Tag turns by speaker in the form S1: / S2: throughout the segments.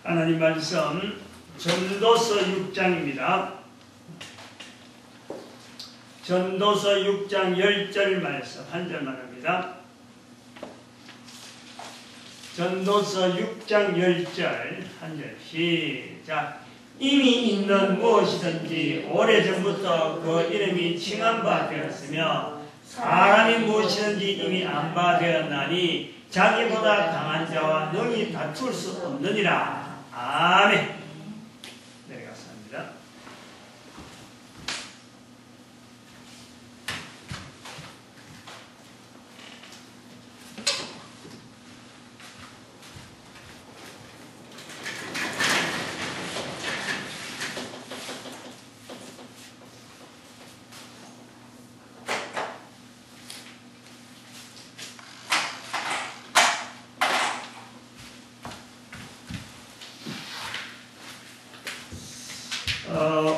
S1: 하나님 말씀 전도서 6장입니다. 전도서 6장 10절 말씀 한 절만 합니다. 전도서 6장 10절 한 절 시작. 이미 있는 무엇이든지 오래전부터 그 이름이 칭한 바 되었으며 사람이 무엇이든지 이미 안 바 되었나니 자기보다 강한 자와 능히 다툴 수 없느니라. 아멘. 내려갔습니다.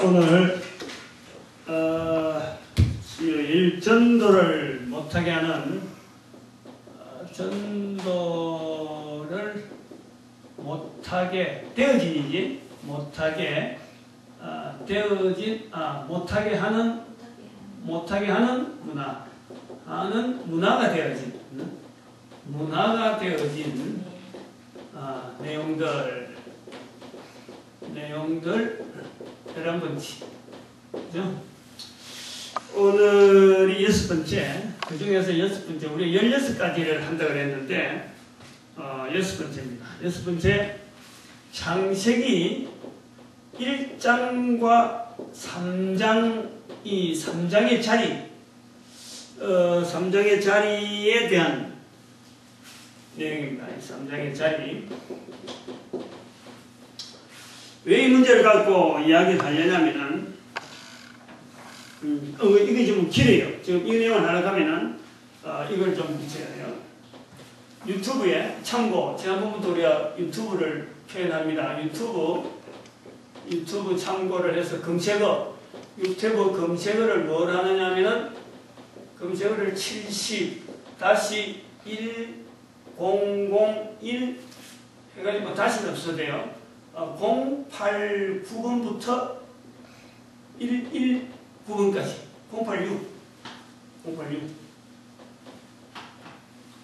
S1: 오늘 수요일 전도를 못하게 하는 전도를 못하게 되어진이지 못하게 하는 문화가 되어진 내용들 11번째 그죠? 오늘이 6번째, 그 중에서 6번째, 우리 16가지를 한다고 했는데 6번째입니다. 6번째, 창세기 1장과 3장, 이 3장의 자리, 3장의 자리에 대한 내용입니다. 이 3장의 자리. 왜 이 문제를 갖고 이야기를 하려냐면은, 이게 좀 길어요. 지금 이 내용을 하려고 하면은, 이걸 좀 붙여야 돼요. 유튜브에 참고, 지난번부터 우리가 유튜브를 표현합니다. 유튜브 참고를 해서 유튜브 검색어를 뭘 하느냐면은, 검색어를 70-1001 해가지고 다시는 없어도 돼요. 089번부터 119번까지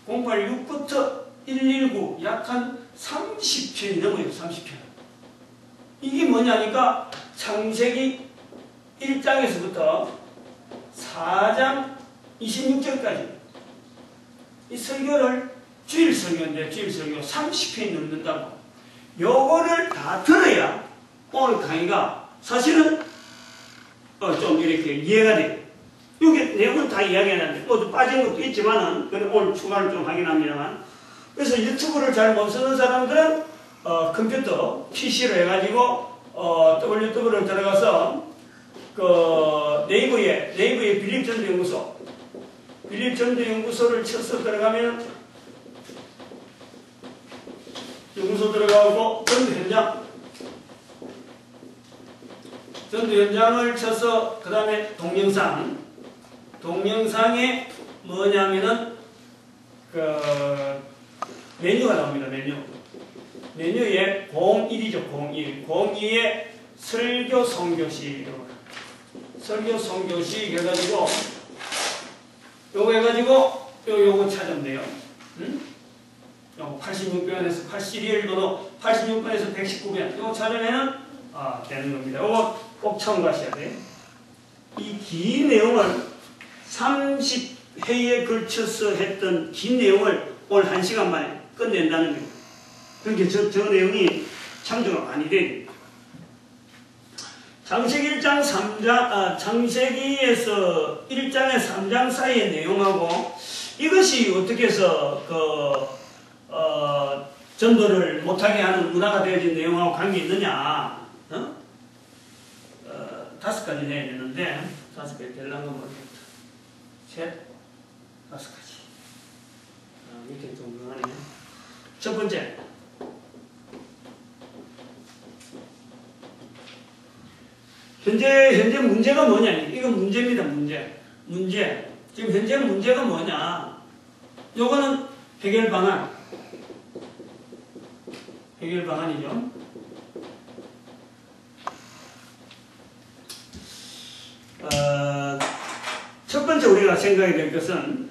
S1: 086부터 119 약 한 30편이 넘어요. 30편. 이게 뭐냐니까 창세기 1장에서부터 4장 26절까지 이 설교를 주일 설교인데 주일 설교 30편이 넘는다고. 요거를 다 들어야 오늘 강의가 사실은 좀 이렇게 이해가 돼요. 여기 내용은 다 이야기하는데 또 빠진 것도 있지만은 오늘 추가를 좀 하긴 합니다만. 그래서 유튜브를 잘 못 쓰는 사람들은 컴퓨터 PC로 해가지고 www를 들어가서 그 네이버에 빌립전도연구소를 쳐서 들어가면 연구소 들어가고 전도 현장을 쳐서 그 다음에 동영상에 뭐냐면은 그 메뉴가 나옵니다. 메뉴에 01이죠. 02에 설교 선교식 해가지고 요거 찾으면 돼요. 86번에서 81번호 86번에서 119번 이거 찾으면 되는 겁니다. 이거 꼭 참고하셔야 돼요. 이 긴 내용을 30회에 걸쳐서 했던 긴 내용을 오늘 1시간 만에 끝낸다는 겁니다. 그러니까 저 내용이 참조가 많이 돼요. 창세기 1장 3장, 창세기에서 1장에 3장 사이의 내용하고 이것이 어떻게 해서 전도를 못하게 하는 문화가 되어진 내용하고 관계 있느냐? 5가지 내야 되는데 5가지 되려면 모르겠다. 셋, 5가지. 이렇게 좀 명하네. 첫 번째, 현재 문제가 뭐냐? 이건 문제입니다. 문제. 지금 현재 문제가 뭐냐? 요거는 해결 방안이죠. 우리가 생각해야 될 것은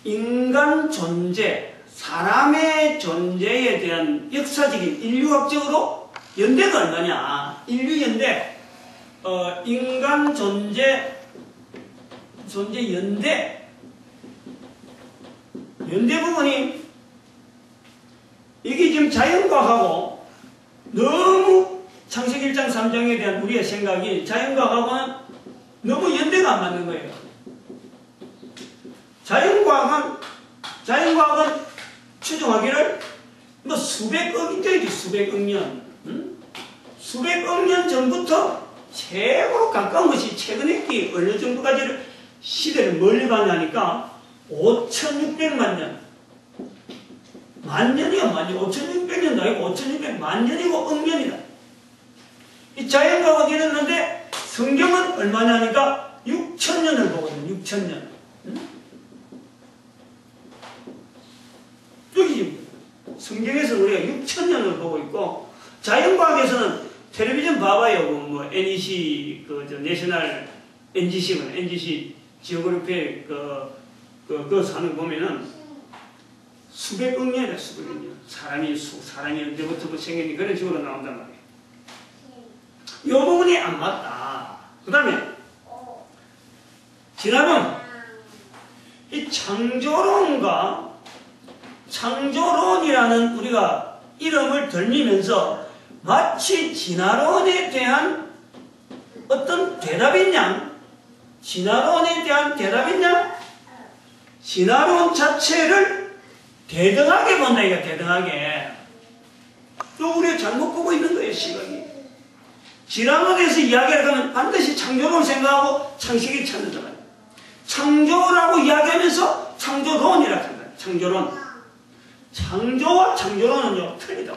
S1: 인간 존재, 사람의 존재에 대한 역사적인 인류학적으로 연대가 얼마냐? 인류 연대, 인간 존재 연대 부분이 이게 지금 자연과학하고 너무 창세기 1장 3장에 대한 우리의 생각이 자연과학하고는 너무 연대가 안 맞는 거예요. 자연과학은 추정하기를 뭐 수백억이 되지, 수백억 년. 수백억 년 전부터 최고로 가까운 것이 최근에 어느 정도까지를 시대를 멀리 가냐니까 5,600만 년. 만년이야, 만년. 5,600년도 아니고 5,600만 년이고 억년이다. 이 자연과학은 이랬는데 성경은 얼마냐니까 6,000년을 보거든, 6,000년. 여기 성경에서 우리가 6,000년을 보고 있고, 자연과학에서는 텔레비전 봐봐요. 뭐 NEC 내셔널 NGC 지오그래피 그거 사는 거 보면은 수백억 년이다, 수백억 년. 사람이 언제부터 생겼니 그런 식으로 나온단 말이에요. 이 부분이 안 맞다. 그 다음에 진화론, 이 창조론이라는 우리가 이름을 들리면서 마치 진화론에 대한 어떤 대답이냐, 진화론 자체를 대등하게 본다, 이거 대등하게. 또 우리가 잘못 보고 있는 거예요, 시각이. 진화론에서 이야기를 하면 반드시 창조론을 생각하고 창세기를 찾는단 말이에요. 창조라고 이야기하면서 창조론이라고 한다. 창조론. 창조와 창조론은요, 틀리다.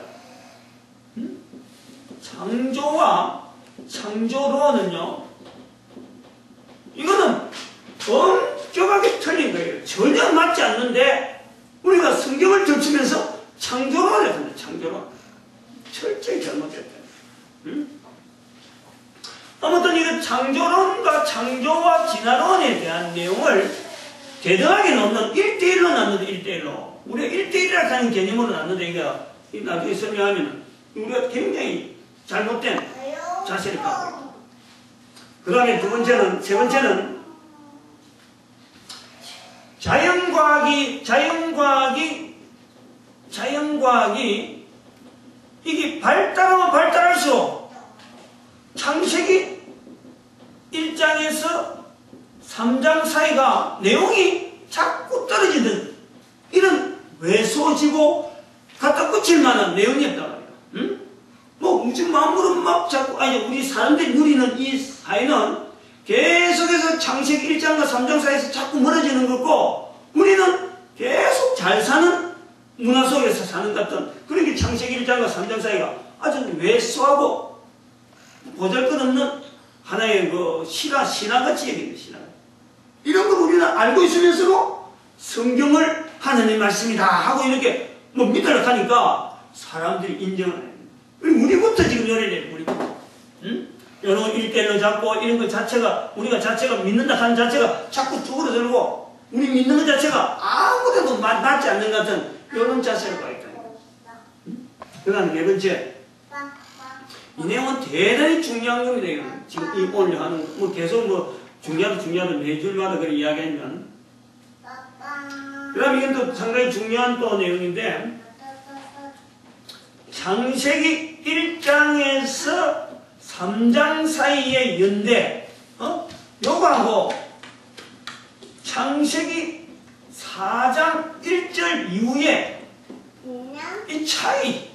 S1: 창조와 창조론은요, 이거는 엄격하게 틀린 거예요. 전혀 맞지 않는데 우리가 성경을 들추면서 창조론을 한다. 창조론. 철저히 잘못됐다. 아무튼 이거 창조론과 창조와 진화론에 대한 내용을 대등하게 놓는 1대1로 놨는데 1대1로. 우리가 1대1이라고 하는 개념으로 놨는데 이거 나중에 설명하면 우리가 굉장히 잘못된 자세를 갖고 있다. 그 다음에 세 번째는 자연과학이 이게 발달하면 발달할수록 창세기 1장에서 3장 사이가 내용이 자꾸 떨어지는 이런 왜소지고 갖다 꽂힐 만한 내용이었단 말이에요. 응? 뭐 우주 만물은 막 자꾸 우리 사람들이 누리는 이 사이는 계속해서 창세기 1장과 3장 사이에서 자꾸 멀어지는 거고, 우리는 계속 잘 사는 문화 속에서 사는 것 같은, 그러니까 창세기 1장과 3장 사이가 아주 왜소하고 보잘것없는 하나의 신화같이 얘기해요, 신화. 이런 걸 우리는 알고 있으면서도 성경을 하나님의 말씀이다 하고 이렇게 믿으려고 하니까 사람들이 인정을 해요. 우리부터 지금 열어야 우리부터. 응? 여러 1대1로 잡고 이런 것 자체가, 우리가 자체가 믿는다 하는 자체가 자꾸 쭈그러들고, 우리 믿는 것 자체가 아무데도 맞지 않는 것 같은 이런 자세를 가 있다. 그 다음에 네 번째. 이 내용은 대단히 중요한 겁니다. 이거는. 지금 오늘 하는, 계속 중요하다 매주마다 그렇게 이야기하면. 그 다음에 이건 또 상당히 중요한 또 내용인데, 창세기 1장에서 3장 사이의 연대, 요거하고 창세기 4장 1절 이후에 이 차이,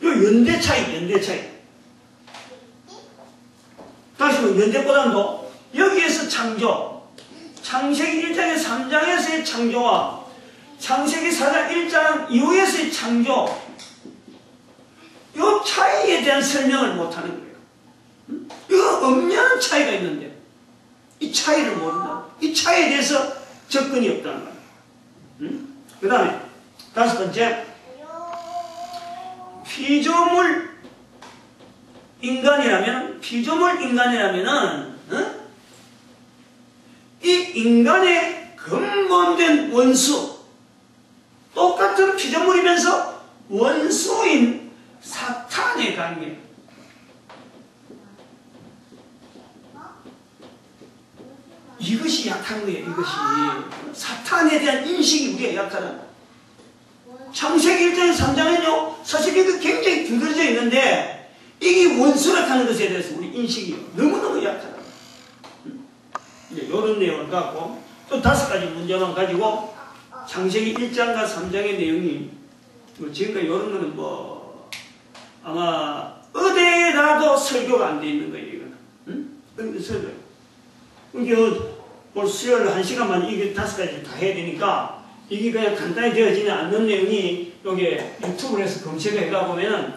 S1: 요 연대 차이. 다시 연대보다도 여기에서 창조, 창세기 1장의 3장에서의 창조와 창세기 4장 1장 이후에서의 창조, 이 차이에 대한 설명을 못하는 거예요. 이거 엄연한 차이가 있는데 이 차이를 모른다. 이 차이에 대해서 접근이 없다는 거예요. 그 다음에 다섯 번째, 피조물 인간이라면은 인간의 근본된 원수, 똑같은 피조물이면서 원수인 사탄의 관계. 이것이 약한 거예요. 이것이 사탄에 대한 인식이 우리가 약하다. 창세기 1장 3장에는요 사실 이거 굉장히 두드러져 있는데 이게 원수라 하는 것에 대해서 우리 인식이 너무너무 약하다. 이제 이런 내용을 갖고 또 5가지 문제만 가지고 창세기 1장과 3장의 내용이 지금까지 이런 거는 뭐 아마 어디에라도 설교가 안 돼 있는 거예요. 이거는. 응? 설교. 이게 오늘 수요일 1시간만 이게 5가지 다 해야 되니까 이게 그냥 간단히 되어지지 않는 내용이 여기 유튜브로 해서 검색을 해가 보면은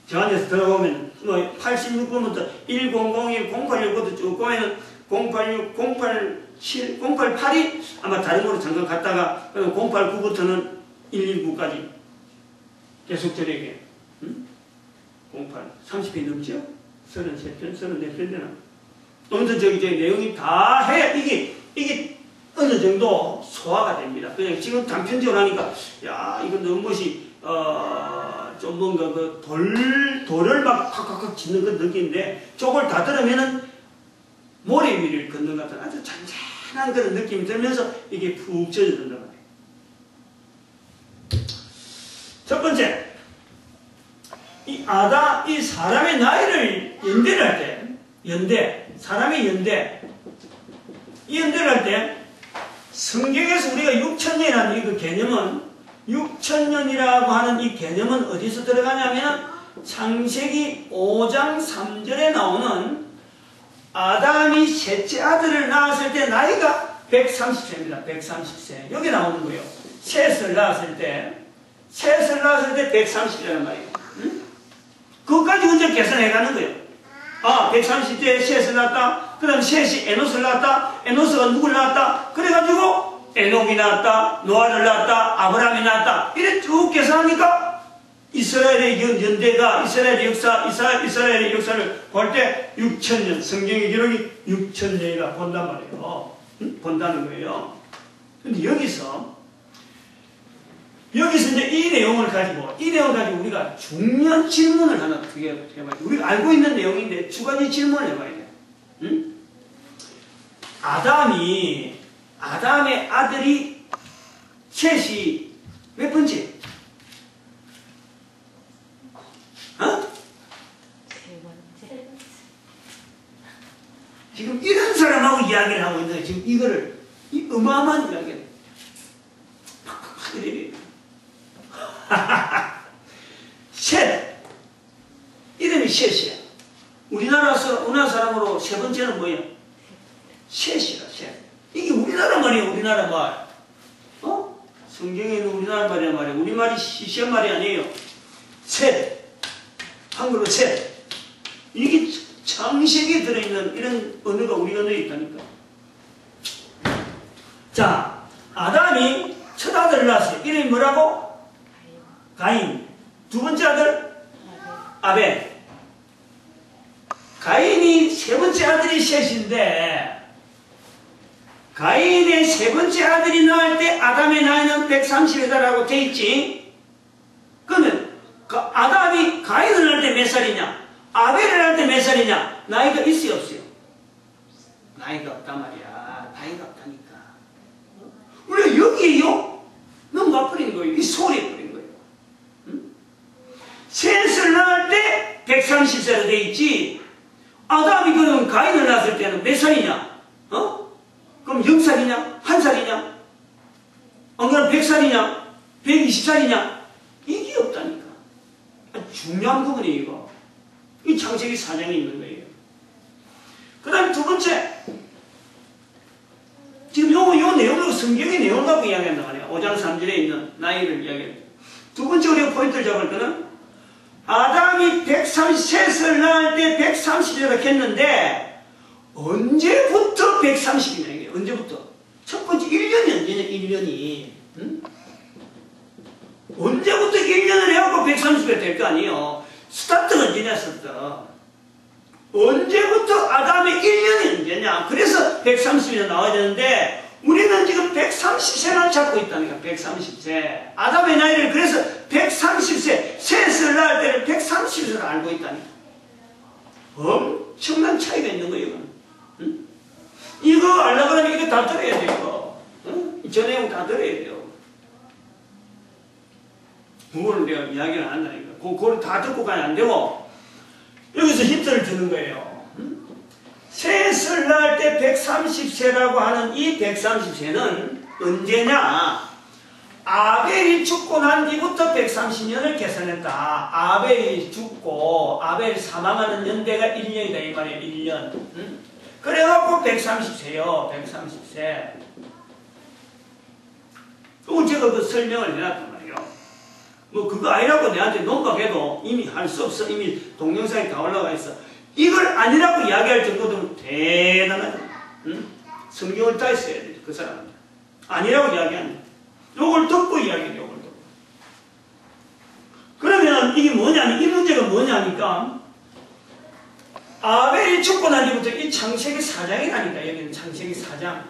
S1: 저 안에서 들어보면 뭐 86번부터 1001, 086부터 쭉 보면은 086, 087, 088이 아마 다른 거로 잠깐 갔다가 089부터는 119까지 계속 저에게 08, 30회 넘죠? 33편, 34편 되나? 아무튼 저기 내용이 다 해야 이게 어느 정도 소화가 됩니다. 그냥 지금 단편적으로 하니까 야 이건 너무 멋이 좀 뭔가 그 돌을 막 팍팍팍 짓는 그 느낌인데 저걸 다 들으면은 모래 위를 걷는 것 같은 아주 잔잔한 그런 느낌이 들면서 이게 푹 젖어든단 말이에요. 첫 번째, 이 사람의 나이를 연대를 할 때, 사람의 연대, 이 연대를 할 때 성경에서 우리가 6천년이라는 이 개념은 6천년이라고 하는 이 개념은 어디서 들어가냐면 창세기 5장 3절에 나오는 아담이 셋째 아들을 낳았을 때 나이가 130세입니다. 130세. 여기 나오는 거예요. 셋을 낳았을 때 130세란 말이에요. 응? 그것까지 먼저 계산해 가는 거예요. 아, 130세에 셋을 낳았다. 그 다음 셋이 에노스를 낳았다. 에노스가 누굴 낳았다. 그래가지고 에녹이 낳았다. 노아를 낳았다. 아브라함이 낳았다. 이래 쭉 계산하니까 이스라엘의 연대가 이스라엘의 역사를 볼 때 6천년, 성경의 기록이 6천년이라 본단 말이에요. 응? 본다는 거예요. 근데 여기서 이제 이 내용을 가지고 우리가 중요한 질문을 하나 해봐야 돼요. 우리가 알고 있는 내용인데 두 가지 질문을 해봐야 돼요. 응? 아담의 아들이 셋이 몇 번째? 어? 지금 이런 사람하고 이야기를 하고 있는데 지금 이거를 이 어마어마한 이야기를 팍팍팍 이래요. 셋 이름이 셋이야. 우리나라 사람으로 세 번째는 뭐야? 셋이라 셋. 이게 우리나라 말이에요. 우리나라 말. 성경에 있는 우리나라 말이란 말이야. 우리말이 시시한 말이 아니에요. 셋. 한글로 셋. 이게 창세기에 들어있는 이런 언어가 우리 언어에 있다니까. 자, 아담이 첫 아들을 낳았어요. 이름이 뭐라고? 가인. 두 번째 아들? 아벨. 가인이 세 번째 아들이 셋인데 가인의 세 번째 아들이 낳을 때 아담의 나이는 130이다라고 돼 있지. 그러면 아담이 가인을 낳을 때 몇 살이냐? 아벨을 낳을 때 몇 살이냐? 나이가 있어요 없어요? 나이가 없단 말이야. 나이가 없다니까. 원래 여기에요? 너무 와버린 거예요. 이 소리에 버린 거예요. 응? 셋을 낳을 때 130세로 돼 있지. 아담이 그러면 가인을 낳았을 때는 몇 살이냐? 그럼 0살이냐? 1살이냐? 안 그러면 100살이냐? 120살이냐? 이게 없다니까. 중요한 부분이에요, 이거. 이 창세기 4장에 있는 거예요. 그 다음에 두 번째. 지금 요 내용을 성경의 내용을 갖고 이야기한단 말이에요. 5장 3절에 있는 나이를 이야기해요. 두 번째 우리가 포인트를 잡을 때는 아담이 133을 낳을 때 130이라고 했는데 언제부터 130이냐 이게 언제부터? 첫 번째 1년이 언제냐 1년이 응? 언제부터 1년을 해갖고 130이 될 거 아니에요. 스타트가 언제냐 스타트 언제부터 그래서 아담의 1년이 언제냐? 그래서 130년 나와야 되는데 우리는 지금 130세만 찾고 있다니까. 130세. 아담의 나이를 그래서 130세, 셋을 낳을 때를 130세로 알고 있다니까. 엄청난 차이가 있는 거예요, 이거는. 응? 이거 알려고 하면 이거 다 들어야 돼요, 이거. 응? 저 내용 다 들어야 돼요. 그거를 내가 이야기를 안 한다니까. 그거를 다 듣고 가면 안 되고, 여기서 힌트를 주는 거예요. 응? 셋을 낳을 때 130세라고 하는 이 130세는 언제냐? 아벨이 죽고 난 뒤부터 130년을 계산했다. 아벨이 죽고 아벨이 사망하는 연대가 1년이다 이 말이에요. 1년. 응? 그래갖고 130세요. 130세. 그거 제가 그 설명을 해놨단 말이에요. 뭐 그거 아니라고 내한테 논박해도 이미 할 수 없어. 이미 동영상에 다 올라가 있어. 이걸 아니라고 이야기할 정도면 대단하죠. 응? 성경을 다 있어야 돼. 그 사람은. 아니라고 이야기하는. 요걸 듣고 이야기해요. 요걸 듣고. 그러면 이게 뭐냐면 이 문제가 뭐냐니까 아벨이 죽고 난 뒤부터 이 창세기 4장이라니까. 여기는 창세기 4장.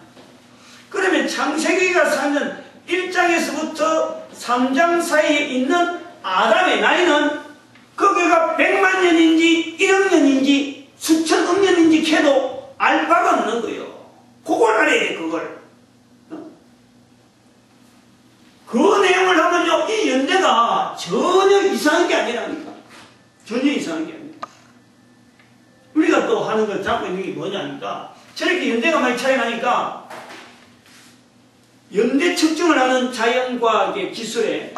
S1: 그러면 창세기가 사는 1장에서부터 3장 사이에 있는 아담의 나이는 거기가 100만 년인지 1억 년인지 수천억 년인지 캐도 알 바가 없는 거예요. 그걸 알아야 돼. 그걸. 그 내용을 하면요, 이 연대가 전혀 이상한 게 아니라니까. 전혀 이상한 게 아니라. 우리가 또 하는 걸 잡고 있는 게 뭐냐니까, 저렇게 연대가 많이 차이 나니까, 연대 측정을 하는 자연과학의 기술에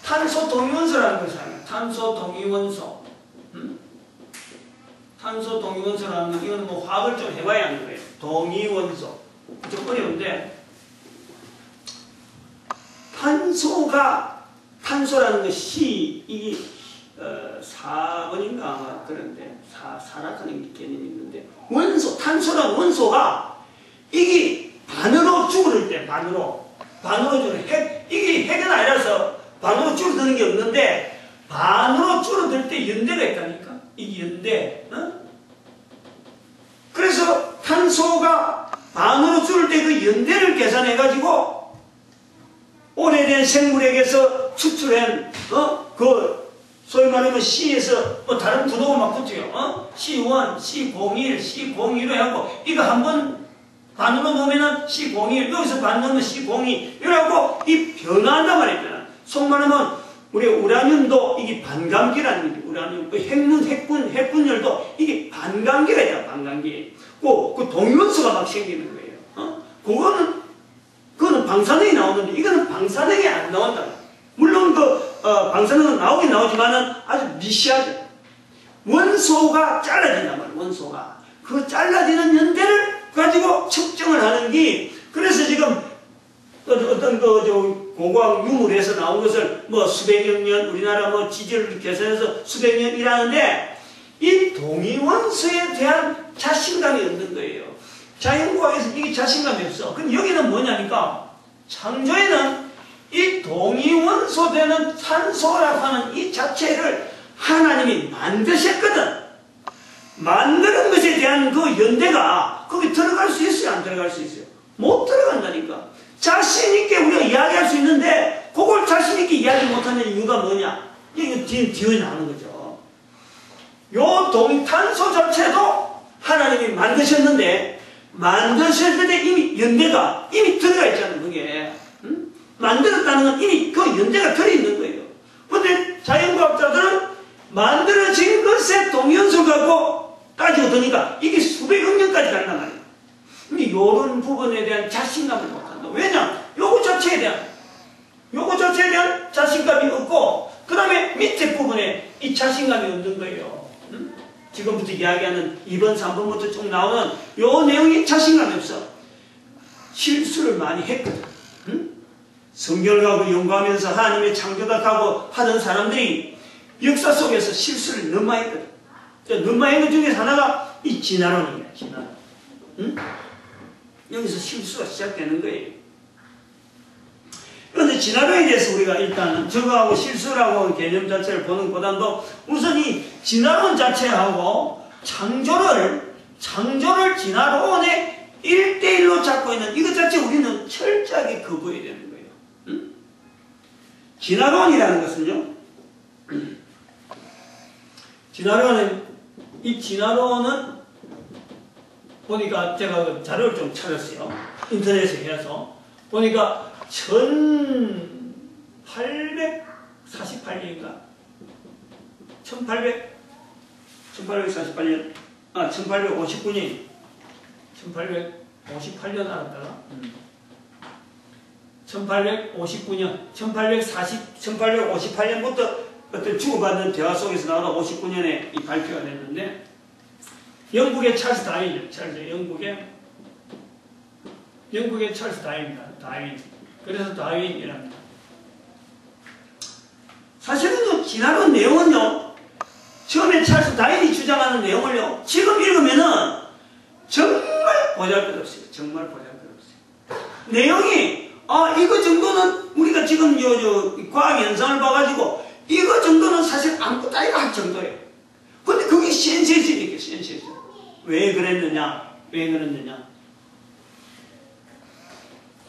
S1: 탄소 동위원소라는 것을 합니다. 탄소 동위원소. 탄소 동위원소라는 건, 이거는 뭐 화학을 좀 해봐야 하는 거예요. 동위원소. 좀 어려운데, 탄소라는 것이, 이게, 4번인가 아마 그런데, 사라카는 개념이 있는데, 탄소라는 원소가, 이게 반으로 줄을 때, 반으로 줄을, 이게 핵은 아니라서 반으로 줄어드는 게 없는데, 반으로 줄어들 때 연대가 있다니까? 이게 연대, 그래서 탄소가 반으로 줄을 때 그 연대를 계산해가지고, 오래된 생물에게서 추출한, 소위 말하면 C에서, 다른 구도가 막 붙어요. C1, C01, C02로 해갖고, 이거 한번 반으로 놓으면은 C01, 여기서 반 놓으면 C02, 이래갖고, 이 변화한단 말이야. 속말하면, 우리 우라늄도 이게 반감기라는 거지. 우라늄, 핵분열도 이게 반감기가 있다, 반감기. 그 동위원소가 막 생기는 거예요. 그거는 방사능이 나오는데 이거는 방사능이 안 나온다. 물론 방사능은 나오긴 나오지만은 아주 미시하죠. 원소가 잘라진단 말이에요. 원소가. 그 잘라지는 연대를 가지고 측정을 하는 게, 그래서 지금 어떤 고고학 유물에서 나온 것을 뭐 수백여 년, 우리나라 뭐 지질을 계산해서 수백 년 일하는데, 이 동위원소에 대한 자신감이 없는 거예요. 자연과학에서 이게 자신감이 없어. 근데 여기는 뭐냐니까, 창조에는 이 동위원소 되는 산소라고 하는 이 자체를 하나님이 만드셨거든. 만드는 것에 대한 그 연대가 거기 들어갈 수 있어요? 안 들어갈 수 있어요? 못 들어간다니까. 자신있게 우리가 이야기할 수 있는데, 그걸 자신있게 이야기 못하는 이유가 뭐냐? 이게 뒤에 나오는 거죠. 요 탄소 자체도 하나님이 만드셨는데, 만드셨을 때 이미 연대가 이미 들어가 있잖아요, 그게. 응? 만들었다는 건 이미 그 연대가 들어있는 거예요. 근데 자연과학자들은 만들어진 것에 동위원소를 갖고 따지고 드니까 이게 수백억 년까지 간단 말이에요. 근데 이런 부분에 대한 자신감을 못한다. 왜냐? 요거 자체에 대한 자신감이 없고, 그 다음에 밑에 부분에 이 자신감이 없는 거예요. 응? 지금부터 이야기하는 2번, 3번부터 쭉 나오는 요 내용이 자신감이 없어. 실수를 많이 했거든. 응? 성경을 가고 연구하면서 하나님의 창조작하고 하던 사람들이 역사 속에서 실수를 너무 많이 했거든. 너무 많이 한 것 중에서 하나가 이 진화론이야, 진화론. 응? 여기서 실수가 시작되는 거예요. 그런데 진화론에 대해서 우리가 일단은 저거하고 실수라고 개념 자체를 보는 것보다도 우선 이 진화론 자체하고 창조를 창조를 진화론의 1대1로 잡고 있는 이것 자체 우리는 철저하게 거부해야 되는 거예요. 응? 진화론이라는 것은요, 이 진화론은 보니까 제가 그 자료를 좀 찾았어요. 인터넷에 해서 보니까 1848년인가 1848년 1859년 1858년 알았다가 1858년부터 어떤 주고받는 대화 속에서 나오는 59년에 이 발표가 됐는데, 영국의 찰스 다윈이죠. 영국의 찰스 다윈. 그래서 다윈이랍니다. 사실은 진화론 내용은요, 처음에 찰스 다윈이 주장하는 내용을요, 지금 읽으면은 정말 보잘것없어요. 정말 보잘것없어요. 내용이 이거 정도는 우리가 지금 과학 현상을 봐가지고 이거 정도는 사실 아무것도 아니라 할 정도예요. 근데 그게 센세이션이에요. 센세이션. 왜 그랬느냐?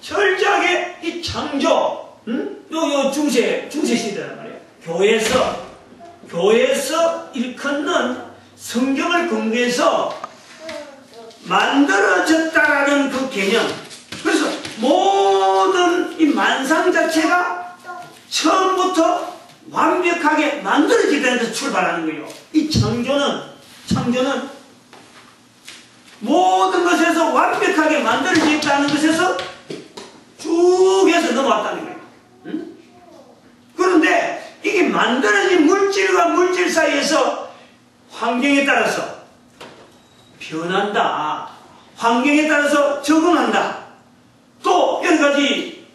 S1: 철저하게 이 창조, 요 중세 시대란 말이에요. 교회에서 일컫는 성경을 근거해서 만들어졌다라는 그 개념. 그래서 모든 이 만상 자체가 처음부터 완벽하게 만들어지다는 데서 출발하는 거예요. 이 창조는 모든 것에서 완벽하게 만들어졌다는 것에서 쭉 해서 넘어왔다는 거예요. 그런데 이게 만들어진 물질과 물질 사이에서 환경에 따라서 변한다. 환경에 따라서 적응한다. 또 여러 가지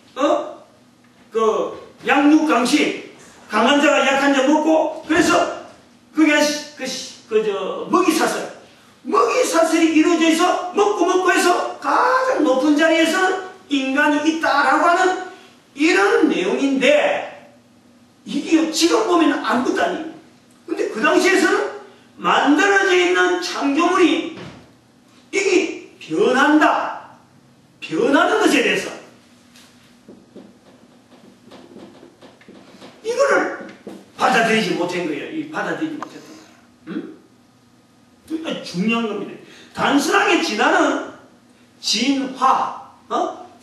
S1: 양육강식, 강한 자가 약한 자 먹고, 그래서 그게 먹이사슬이 이루어져 있어 먹고 해서 가장 높은 자리에서는 인간이 있다라고 하는 이런 내용인데, 이게 지금 보면 아무것도 아니에요. 근데 그 당시에서는 만들어져 있는 창조물이 이게 변하는 것에 대해서 이거를 받아들이지 못한 거예요. 받아들이지 못했던 거예요. 그러니까 중요한 겁니다. 단순하게 진화는 진화,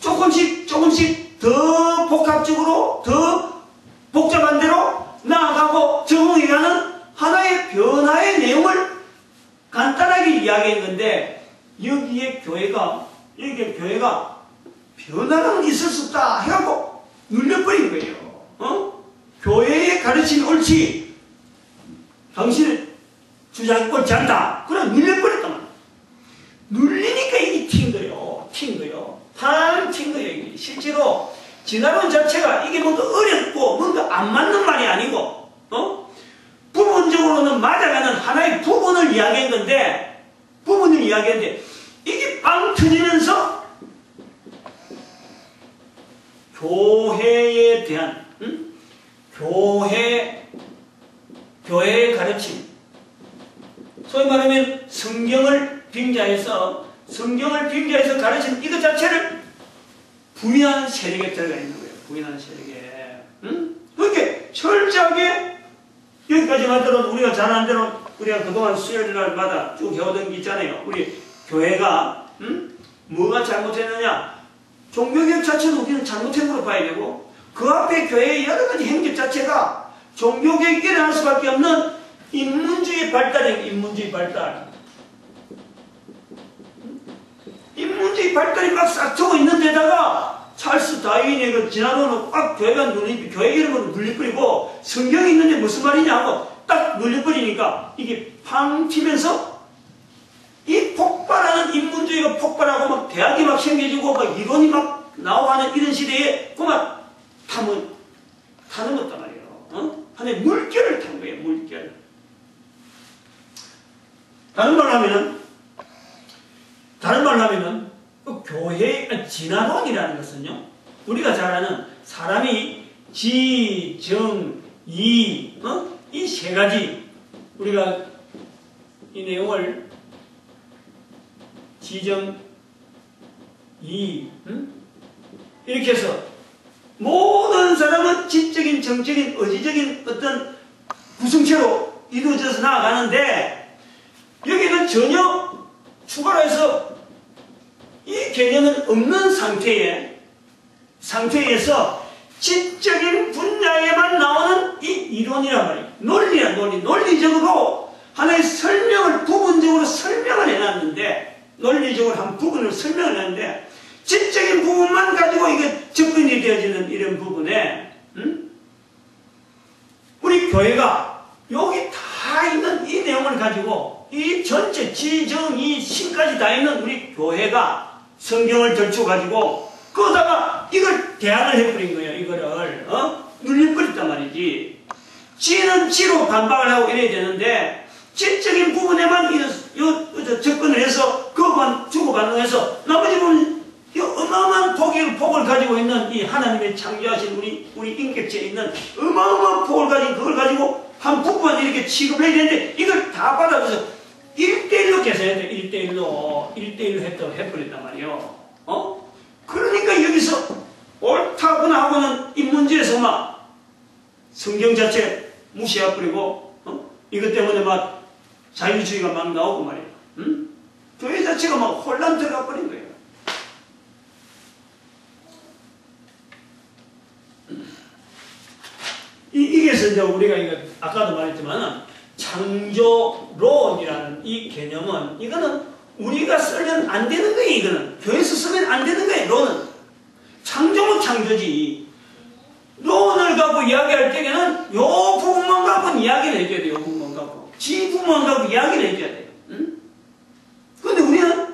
S1: 조금씩 더 복합적으로, 더 복잡한 대로 나아가고 적응해가는 하나의 변화의 내용을 간단하게 이야기했는데, 여기에 교회가 변화는 있을 수 없다 해갖고 눌려버린 거예요. 교회의 가르침이 옳지, 당신의 주장이 옳지 않다. 그래 눌려버렸단 말이야. 눌리니까 이게 튄 거예요. 이게. 실제로 진화론 자체가 이게 뭔가 어렵고 뭔가 안 맞는 말이 아니고, 부분적으로는 맞아가는 하나의 부분을 이야기했는데, 이게 빵 터지면서 교회에 대한 교회의 가르침, 소위 말하면 성경을 빙자해서 가르친 이것 자체를 부인하는 세력에 들어가 있는 거예요. 부인하는 세력에. 그렇게 철저하게 여기까지 만들어 우리가 잘 아는 대로 우리가 그동안 수요일날마다 쭉 해오던 게 있잖아요. 우리 교회가 뭐가 잘못했느냐? 종교개혁 자체는 우리는 잘못한 걸로 봐야 되고, 그 앞에 교회의 여러 가지 행적 자체가 종교개혁이 일어날 수밖에 없는 인문주의 발달이에요. 인문주의 발달이 막 싹트고 있는 데다가 찰스 다윈의 그 진화론은 꽉 교회가 교회 이름으로 눌려버리고, 성경이 있는데 무슨 말이냐 하고 딱 눌려버리니까 이게 팡 튀면서 이 폭발하는 인문주의가 폭발하고 막 대학이 막 생겨지고 막 이론이 막 나오고 이런 시대에 그만 타는 것단 말이에요. 하나의 물결을 탄 거예요. 물결. 다른 말로 하면은 그 교회의 진화론이라는 것은요, 우리가 잘 아는 사람이 지, 정, 이, 이 세 가지, 우리가 이 내용을 지정, 이, 이렇게 해서 모든 사람은 지적인, 정적인, 의지적인 어떤 구성체로 이루어져서 나아가는데 여기는 전혀 추가로 해서 이 개념은 없는 상태에서 지적인 분야에만 나오는 이 이론이란 말이에요. 논리란 논리적으로 하나의 설명을 부분적으로 설명을 해놨는데 논리적으로 한 부분을 설명을 해놨는데 지적인 부분만 가지고 이게 접근이 되어지는 이런 부분에 우리 교회가 여기 다 있는 이 내용을 가지고 이 전체 지정이 신까지 다 있는 우리 교회가 성경을 들춰가지고 그러다가 이걸 대항을 해버린 거예요. 이거를 눌려버렸단 말이지. 지는 지로 반박을 하고 이래야 되는데 지적인 부분에만 접근을 해서 그것만 주고받는해서 나머지 부분 이 어마어마한 폭을 가지고 있는 이 하나님의 창조하신 우리 인격체에 있는 어마어마한 폭을 가진 그걸 가지고 한 부분만 이렇게 취급해야 되는데 이걸 다 받아서 1대1로 계산해야 돼. 1대1로 해버렸단 말이에요. 그러니까 여기서 옳다구나 하고는 이 문제에서 막 성경 자체 무시해버리고 이것 때문에 막 자유주의가 막 나오고 말이에요. 교회 자체가 막 혼란 들어가 버린 거예요. 이게서 이제 우리가 이거 아까도 말했지만 창조론이라는 이 개념은 이거는 우리가 쓰면 안 되는 거예요. 이거는 교회에서 쓰면 안 되는 거예요. 론은 창조는 창조지. 론을 갖고 이야기할 때에는 요 부분만 갖고는 이야기를 해줘야 돼요. 요 부분만 갖고 지 부분만 갖고 이야기를 해줘야 돼요. 그런데 우리는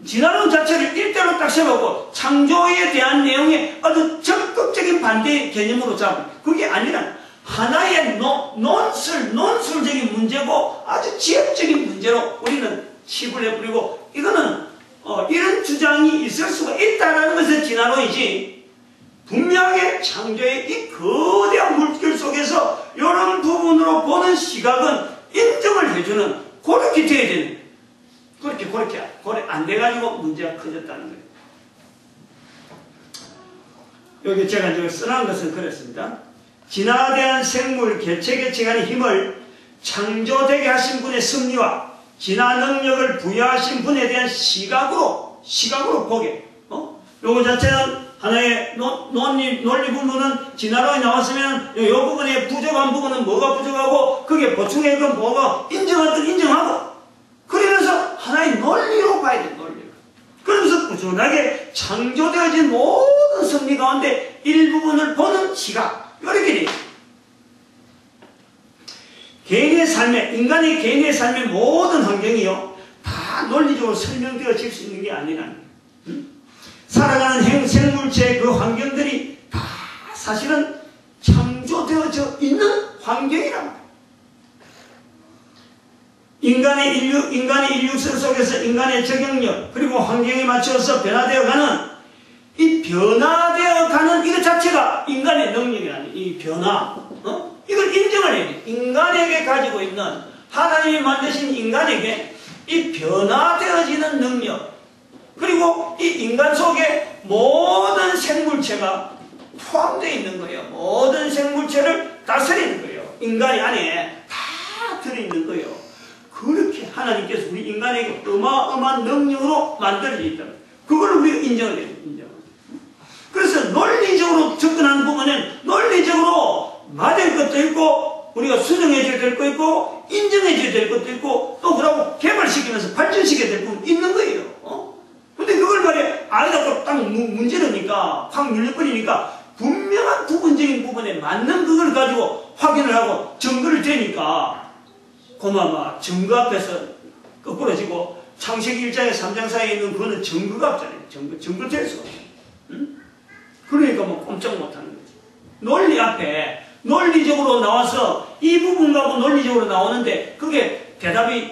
S1: 진화론 자체를 일대로 딱 세워놓고 창조에 대한 내용에 아주 적극적인 반대 개념으로 잡은 그게 아니라 하나의 논술적인 문제고 아주 지엽적인 문제로 우리는 칩을 해버리고 이거는 이런 주장이 있을 수가 있다는 것은 진화론이지 분명하게 창조의 이 거대한 물결 속에서 이런 부분으로 보는 시각은 인정을 해주는 그렇게 돼야 되는 그렇게 안 돼가지고 문제가 커졌다는 거예요. 여기 제가 이제 써놓은 것은 그렇습니다. 진화대한 생물 개체간의 힘을 창조되게 하신 분의 섭리와 진화 능력을 부여하신 분에 대한 시각으로 보게. 요거 자체는 하나의 논리 부분은 진화론이 나왔으면 요 부분에 부족한 부분은 뭐가 부족하고 그게 보충해 건 뭐가 인정할 건 인정하고 그러면서 하나의 논리로 봐야 돼. 논리로. 그러면서 꾸준하게 창조되어진 모든 섭리 가운데 일부분을 보는 시각 이렇게 돼요. 인간의 개인의 삶의 모든 환경이요 다 논리적으로 설명되어질 수 있는 게 아니라 살아가는 생물체의 그 환경들이 다 사실은 창조되어져 있는 환경이란 말이에요. 인간의 인류성 속에서 인간의 적응력 그리고 환경에 맞춰서 변화되어가는 이 변화되어가는 이것 자체가 인간의 능력이라는 이 변화 이걸 인정을 해야 돼. 인간에게 가지고 있는 하나님이 만드신 인간에게 이 변화되어지는 능력 그리고 이 인간 속에 모든 생물체가 포함되어 있는 거예요. 모든 생물체를 다스리는 거예요. 인간이 안에 다 들어있는 거예요. 그렇게 하나님께서 우리 인간에게 어마어마한 능력으로 만들어져 있다. 그걸 우리가 인정을 해요. 그래서 논리적으로 접근하는 부분은 논리적으로 맞을 것도 있고 우리가 수정해줘야 될 것도 있고 인정해줘야 될 것도 있고 또 그러고 개발시키면서 발전시켜야 될 부분이 있는 거예요. 근데 그걸 말해 아이가 딱 문제르니까 확 눌려버리니까 분명한 부분적인 부분에 맞는 그걸 가지고 확인을 하고 증거를 대니까 고마마 증거 앞에서 거꾸로지고 창세기 1장에 3장 사이에 있는 그거는 증거가 없잖아요. 증거 될 수가 없어요. 그러니까 뭐 꼼짝 못하는 거지. 논리 앞에 논리적으로 나와서 이 부분하고 논리적으로 나오는데 그게 대답이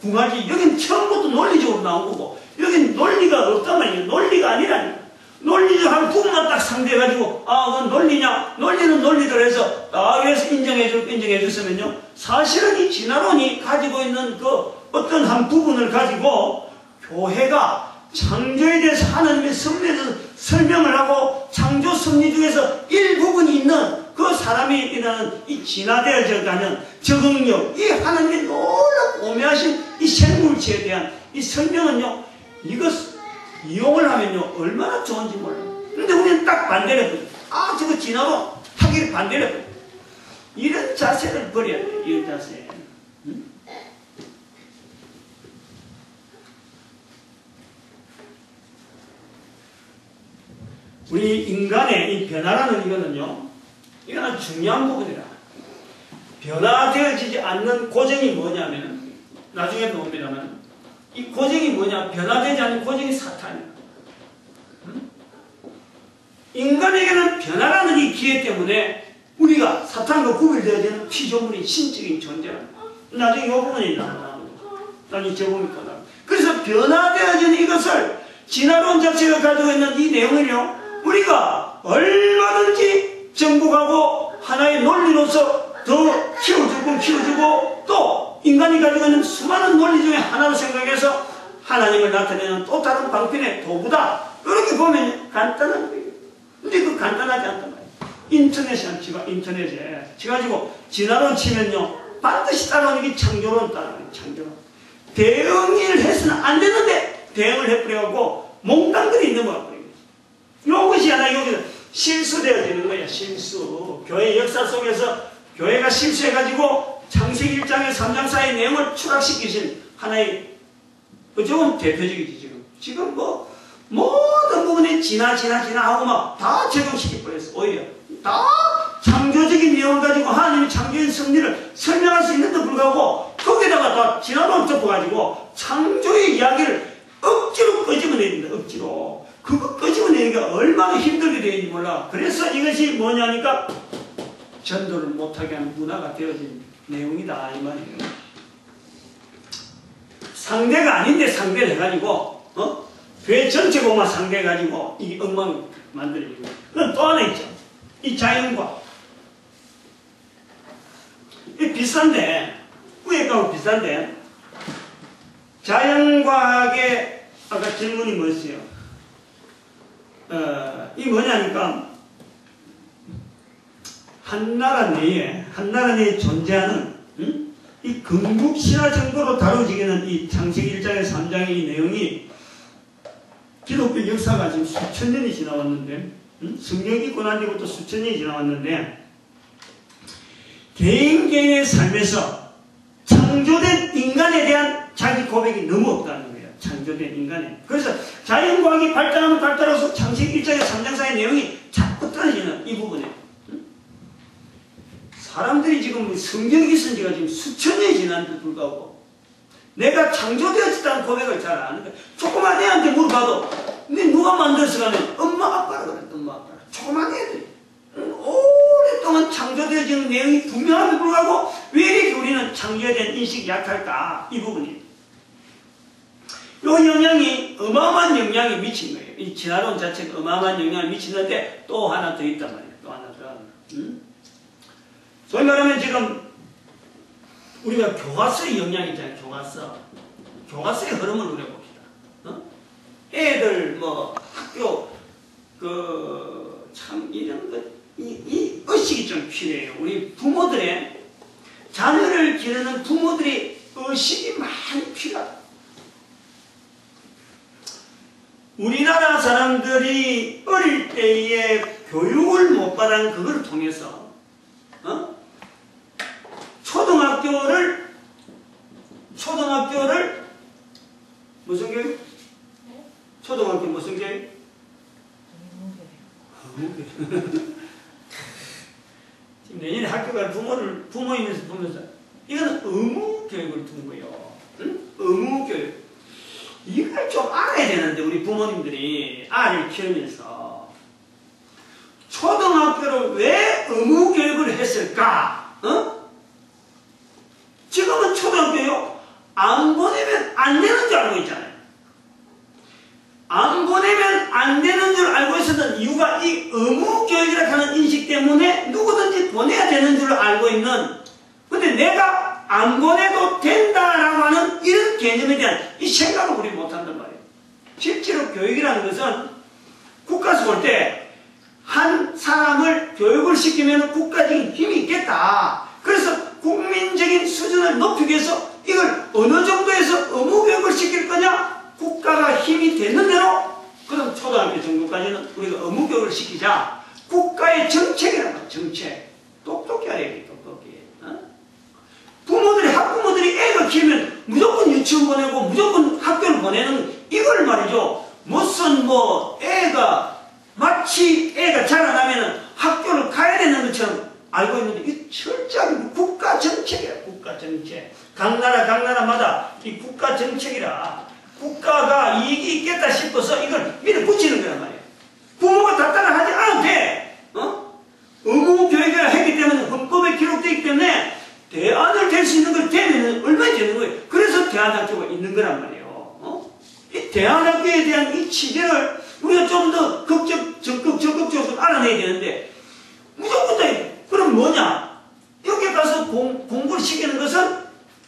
S1: 궁하지. 여긴 처음부터 논리적으로 나온 거고 여긴 논리가 없단 말이에요. 논리가 아니라니. 논리적 한 부분만 딱 상대해가지고, 그건 논리냐? 논리는 논리대로 해서 딱 해서 인정해줬으면요. 사실은 이 진화론이 가지고 있는 그 어떤 한 부분을 가지고 교회가 창조에 대해서 하나님의 섭리에서 설명을 하고 창조 섭리 중에서 일부분이 있는 그 사람이 일어나는 이 진화되어져 가는 적응력, 이 하나님의 놀랍고 오묘하신 이 생물체에 대한 이 설명은요, 이것 이용을 하면요, 얼마나 좋은지 몰라요. 근데 우리는 딱 반대를 해버려요. 저거 진화론 하기를 반대를 해버려요. 이런 자세를 버려야 돼요, 이런 자세. 우리 인간의 이 변화라는 이거는요, 이건 아주 중요한 부분이라. 변화되어지지 않는 고정이 뭐냐면, 나중에 봅니다만, 이 고정이 뭐냐, 변화되지 않는 고정이 사탄이에요. 인간에게는 변화라는 이 기회 때문에 우리가 사탄과 구별되어지는 피조물이 신적인 존재랍니다. 나중에 이 부분이 나오는 거죠. 나중에 제목이 또 나옵니다. 그래서 변화되어지는 이것을 진화론 자체가 가지고 있는 이 내용을요, 우리가 얼마든지 정복하고 하나의 논리로서 더 키워주고 또 인간이 가지고 있는 수많은 논리 중에 하나로 생각해서 하나님을 나타내는 또 다른 방편의 도구다. 이렇게 보면 간단한 거예요. 근데 그 간단하지 않단 말이에요. 인터넷에 치가지고 진화론 치면요, 반드시 따라오는 게 창조론 따라오는 창조론. 대응을 해서는 안 되는데 대응을 해버려갖고 몽땅들이 있는 거야. 이것이 하나 여기서 실수되어지는 거야. 실수. 교회 역사 속에서 교회가 실수해가지고 창세기 1장에 3장 사이의 내용을 추락시키신 하나의 어쩌면 대표적이지. 지금 뭐 모든 부분에 지나하고 막 다 적용시켜버렸어. 오히려 다 창조적인 내용을 가지고 하나님의 창조의 섭리를 설명할 수 있는데 불구하고 거기다가 다 진화론을 덮어가지고 창조의 이야기를 억지로 끄집어내린다. 억지로. 그거 끄집어내니까 얼마나 힘들게 되는지 몰라. 그래서 이것이 뭐냐니까 전도를 못하게 하는 문화가 되어진 내용이다 이 말이에요. 상대가 아닌데 상대를 해가지고 교회 전체 공만 상대해가지고 이 엉망을 만들어지고. 그건 또 하나 있죠. 이 자연과학. 이 비싼데 우회과하고 비싼데 자연과학의 아까 질문이 뭐였어요? 이 뭐냐니까 한 나라 내에 존재하는 이 건국신화 정도로 다뤄지기는 이 창세기 1장의 3장의 이 내용이 기독교 역사가 지금 수천 년이 지나왔는데 성경 읽고 난 뒤부터 수천 년이 지나왔는데 개인의 삶에서 창조된 인간에 대한 자기 고백이 너무 없다는 거예요. 창조된 인간에. 그래서 자연과학이 발달하면 발달해서 창세기 1장의 3장 사이의 내용이 자꾸 떨어지는 이 부분에 사람들이 지금 성경이 있은 지가 지금 수천 년이 지났는데 불구하고 내가 창조되었다는 고백을 잘 안 하는 거야. 조그만 애한테 물어봐도 근데 누가 만들었어 가면 엄마 아빠라 그래. 엄마 아빠라. 조그만 애들이 오랫동안 창조되어지는 내용이 분명함에 불구하고 왜 이렇게 우리는 창조에 대한 인식이 약할까? 이 부분이 이 영향이 어마어마한 영향이 미친 거예요. 이 진화론 자체가 어마어마한 영향을 미치는데 또 하나 더 있단 말이에요. 또 하나 더. 소위 말하면 지금 우리가 교과서의 영향이 있잖아요. 교과서의 흐름을 우려봅시다. 애들 뭐 학교 참 이런 이 의식이 좀 필요해요. 우리 부모들의 자녀를 기르는 부모들의 의식이 많이 필요하다. 우리나라 사람들이 어릴 때에 교육을 못 받은 그걸 통해서 초등학교를 무슨 교육? 초등학교 무슨 교육? 지금 내년에 학교 갈 부모님에서 보면서 이건 의무 교육을 둔 거예요. 응? 의무 교육. 이걸 좀 알아야 되는데 우리 부모님들이 아이를 키우면서 초등학교를 왜 의무 교육을 했을까? 지금은 초등학교요 안 보내면 안 되는 줄 알고 있잖아요. 안 보내면 안 되는 줄 알고 의무교육이라 하는 인식 때문에 누구든지 보내야 되는 줄 알고 있는, 근데 내가 안 보내도 된다라고 하는 이런 개념에 대한 이 생각을 우리 못한단 말이에요. 실제로 교육이라는 것은 국가에서 볼 때 한 사람을 교육을 시키면 국가적인 힘이 있겠다. 그래서 국민적인 수준을 높이기 위해서 이걸 어느 정도에서 의무교육을 시킬 거냐? 국가가 힘이 되는 대로, 그럼 초등학교 정도까지는 우리가 의무교육을 시키자. 국가의 정책이란 말이야. 정책. 똑똑히 하래. 똑똑히. 부모들이, 학부모들이 애가 키우면 무조건 유치원 보내고 무조건 학교를 보내는 이걸 말이죠. 무슨 뭐 애가 마치 애가 자라나면 학교를 가야 되는 것처럼 알고 있는데 이 철저하게 국가 정책이야. 국가 정책. 각 나라마다 이 국가 정책이라 국가가 이익이 있겠다 싶어서 이걸 밀어붙이는 거란 말이야. 부모가 다 따라하지 않아도 돼. 의무교육을 했기 때문에 헌법에 기록되어 있기 때문에 대안을 될 수 있는 걸 되면 얼마나 되는 거예요. 그래서 대안학교가 있는 거란 말이에요. 이 대안학교에 대한 이 취지를 우리가 좀 더 적극적으로 알아내야 되는데 무조건 다 그럼 뭐냐? 여기 가서 공부를 시키는 것은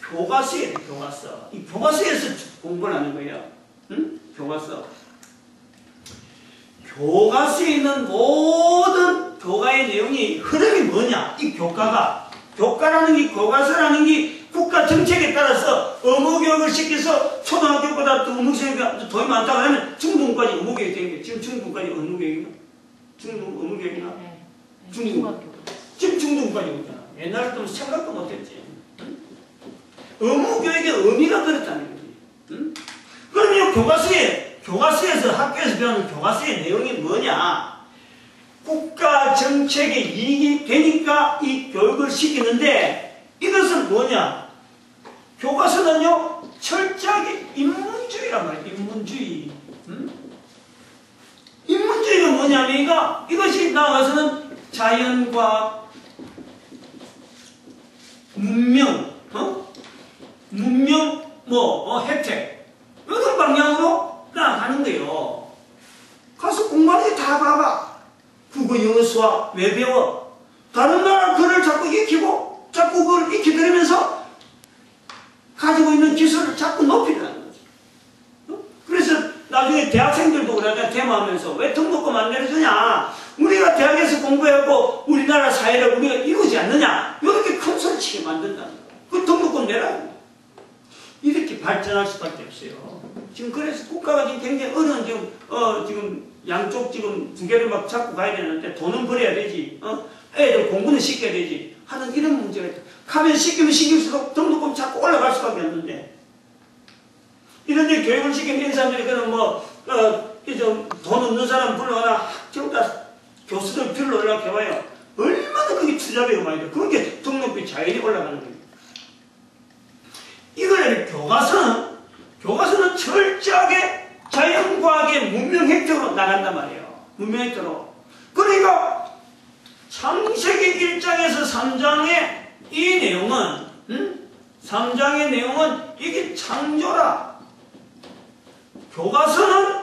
S1: 교과서에 교과서. 이 교과서에서 공부를 하는 거예요. 응? 교과서. 교과서에 있는 모든 교과의 내용이 흐름이 뭐냐? 이 교과라는 게 교과서라는 게 국가 정책에 따라서 의무교육을 시켜서 초등학교보다 더 의무교육이 더 많다고 하면 중등까지 의무교육이 되는 거예요. 지금 중등까지 의무교육이나? 중등 의무교육이나?
S2: 네.
S1: 중등. 지금 중등까지 오잖아. 옛날에 생각도 못했지. 응? 의무교육의 의미가 그렇다는 거지. 응? 그럼 이 교과서에서 학교에서 배우는 교과서의 내용이 뭐냐? 국가 정책에 이익이 되니까 이 교육을 시키는데 이것은 뭐냐? 교과서는요, 철저하게 인문주의란 말이에요. 인문주의. 응? 인문주의가 뭐냐면 이것이 나와서는 자연과학, 문명, 문명, 혜택. 이런 방향으로 나가는 거예요. 가서 공부하는 게 다 봐봐. 국어, 영어, 수학, 왜 배워? 다른 나라 글을 자꾸 익히고, 자꾸 그걸 익히들으면서 가지고 있는 기술을 자꾸 높이려는 거지. 그래서 나중에 대학생들도 그러잖아. 대모하면서 왜 등록금 안 내려주냐? 우리가 대학에서 공부하고 우리나라 사회를 우리가 이루지 않느냐? 이렇게 큰 소리 치게 만든다는 거야. 그 등록금 내라. 이렇게 발전할 수밖에 없어요. 지금 그래서 국가가 지금 굉장히 어려운 지금 양쪽 지금 두 개를 막 잡고 가야 되는데 돈은 벌어야 되지. 애들 공부는 시켜야 되지. 하는 이런 문제가 있다. 가면 시키면 시킬수록 등록금 자꾸 올라갈 수밖에 없는데. 이런데 교육을 시키는 사람들이 그는 돈 없는 사람 불러와라. 전부 다 교수들 불러오려고 해봐요. 얼마나 그게 투자비가 많이 돼. 그게 등록비 자연히 올라가는 거예요. 이걸 교과서는 철저하게 자연과학의 문명획정으로 나간단 말이에요. 문명획정으로. 그러니까 창세기 1장에서 3장의 이 내용은 3장의 내용은 이게 창조라. 교과서는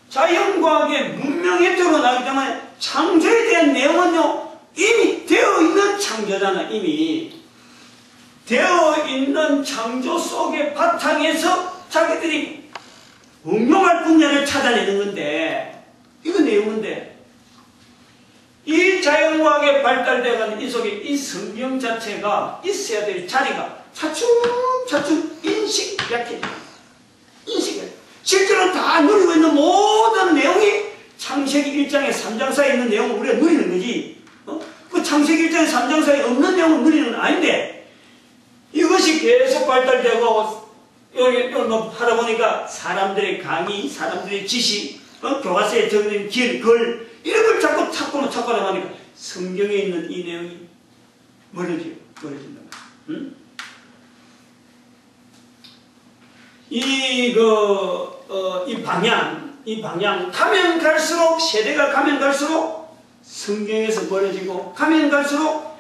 S1: 자연과학의 문명획정으로 나가기 때문에 창조에 대한 내용은요 이미 되어있는 창조잖아. 이미 되어있는 창조 속의 바탕에서 자기들이 응용할 분야를 찾아내는 건데 이거 내용인데 이 자연과학에 발달되어가는 이 속에 이 성경 자체가 있어야 될 자리가 차츰차츰 인식약해져. 실제로 다 누리고 있는 모든 내용이 창세기 1장에 3장 사이에 있는 내용을 우리가 누리는 거지. 그 창세기 1장에 3장 사이에 없는 내용을 누리는 건 아닌데 이것이 계속 발달되고 여기 하다 보니까 사람들의 강의, 사람들의 지식, 교과서에 적는 글 이런 걸 자꾸 찾고 나가니까 성경에 있는 이 내용이 멀어진다. 응? 이 방향 가면 갈수록 세대가 가면 갈수록 성경에서 멀어지고 가면 갈수록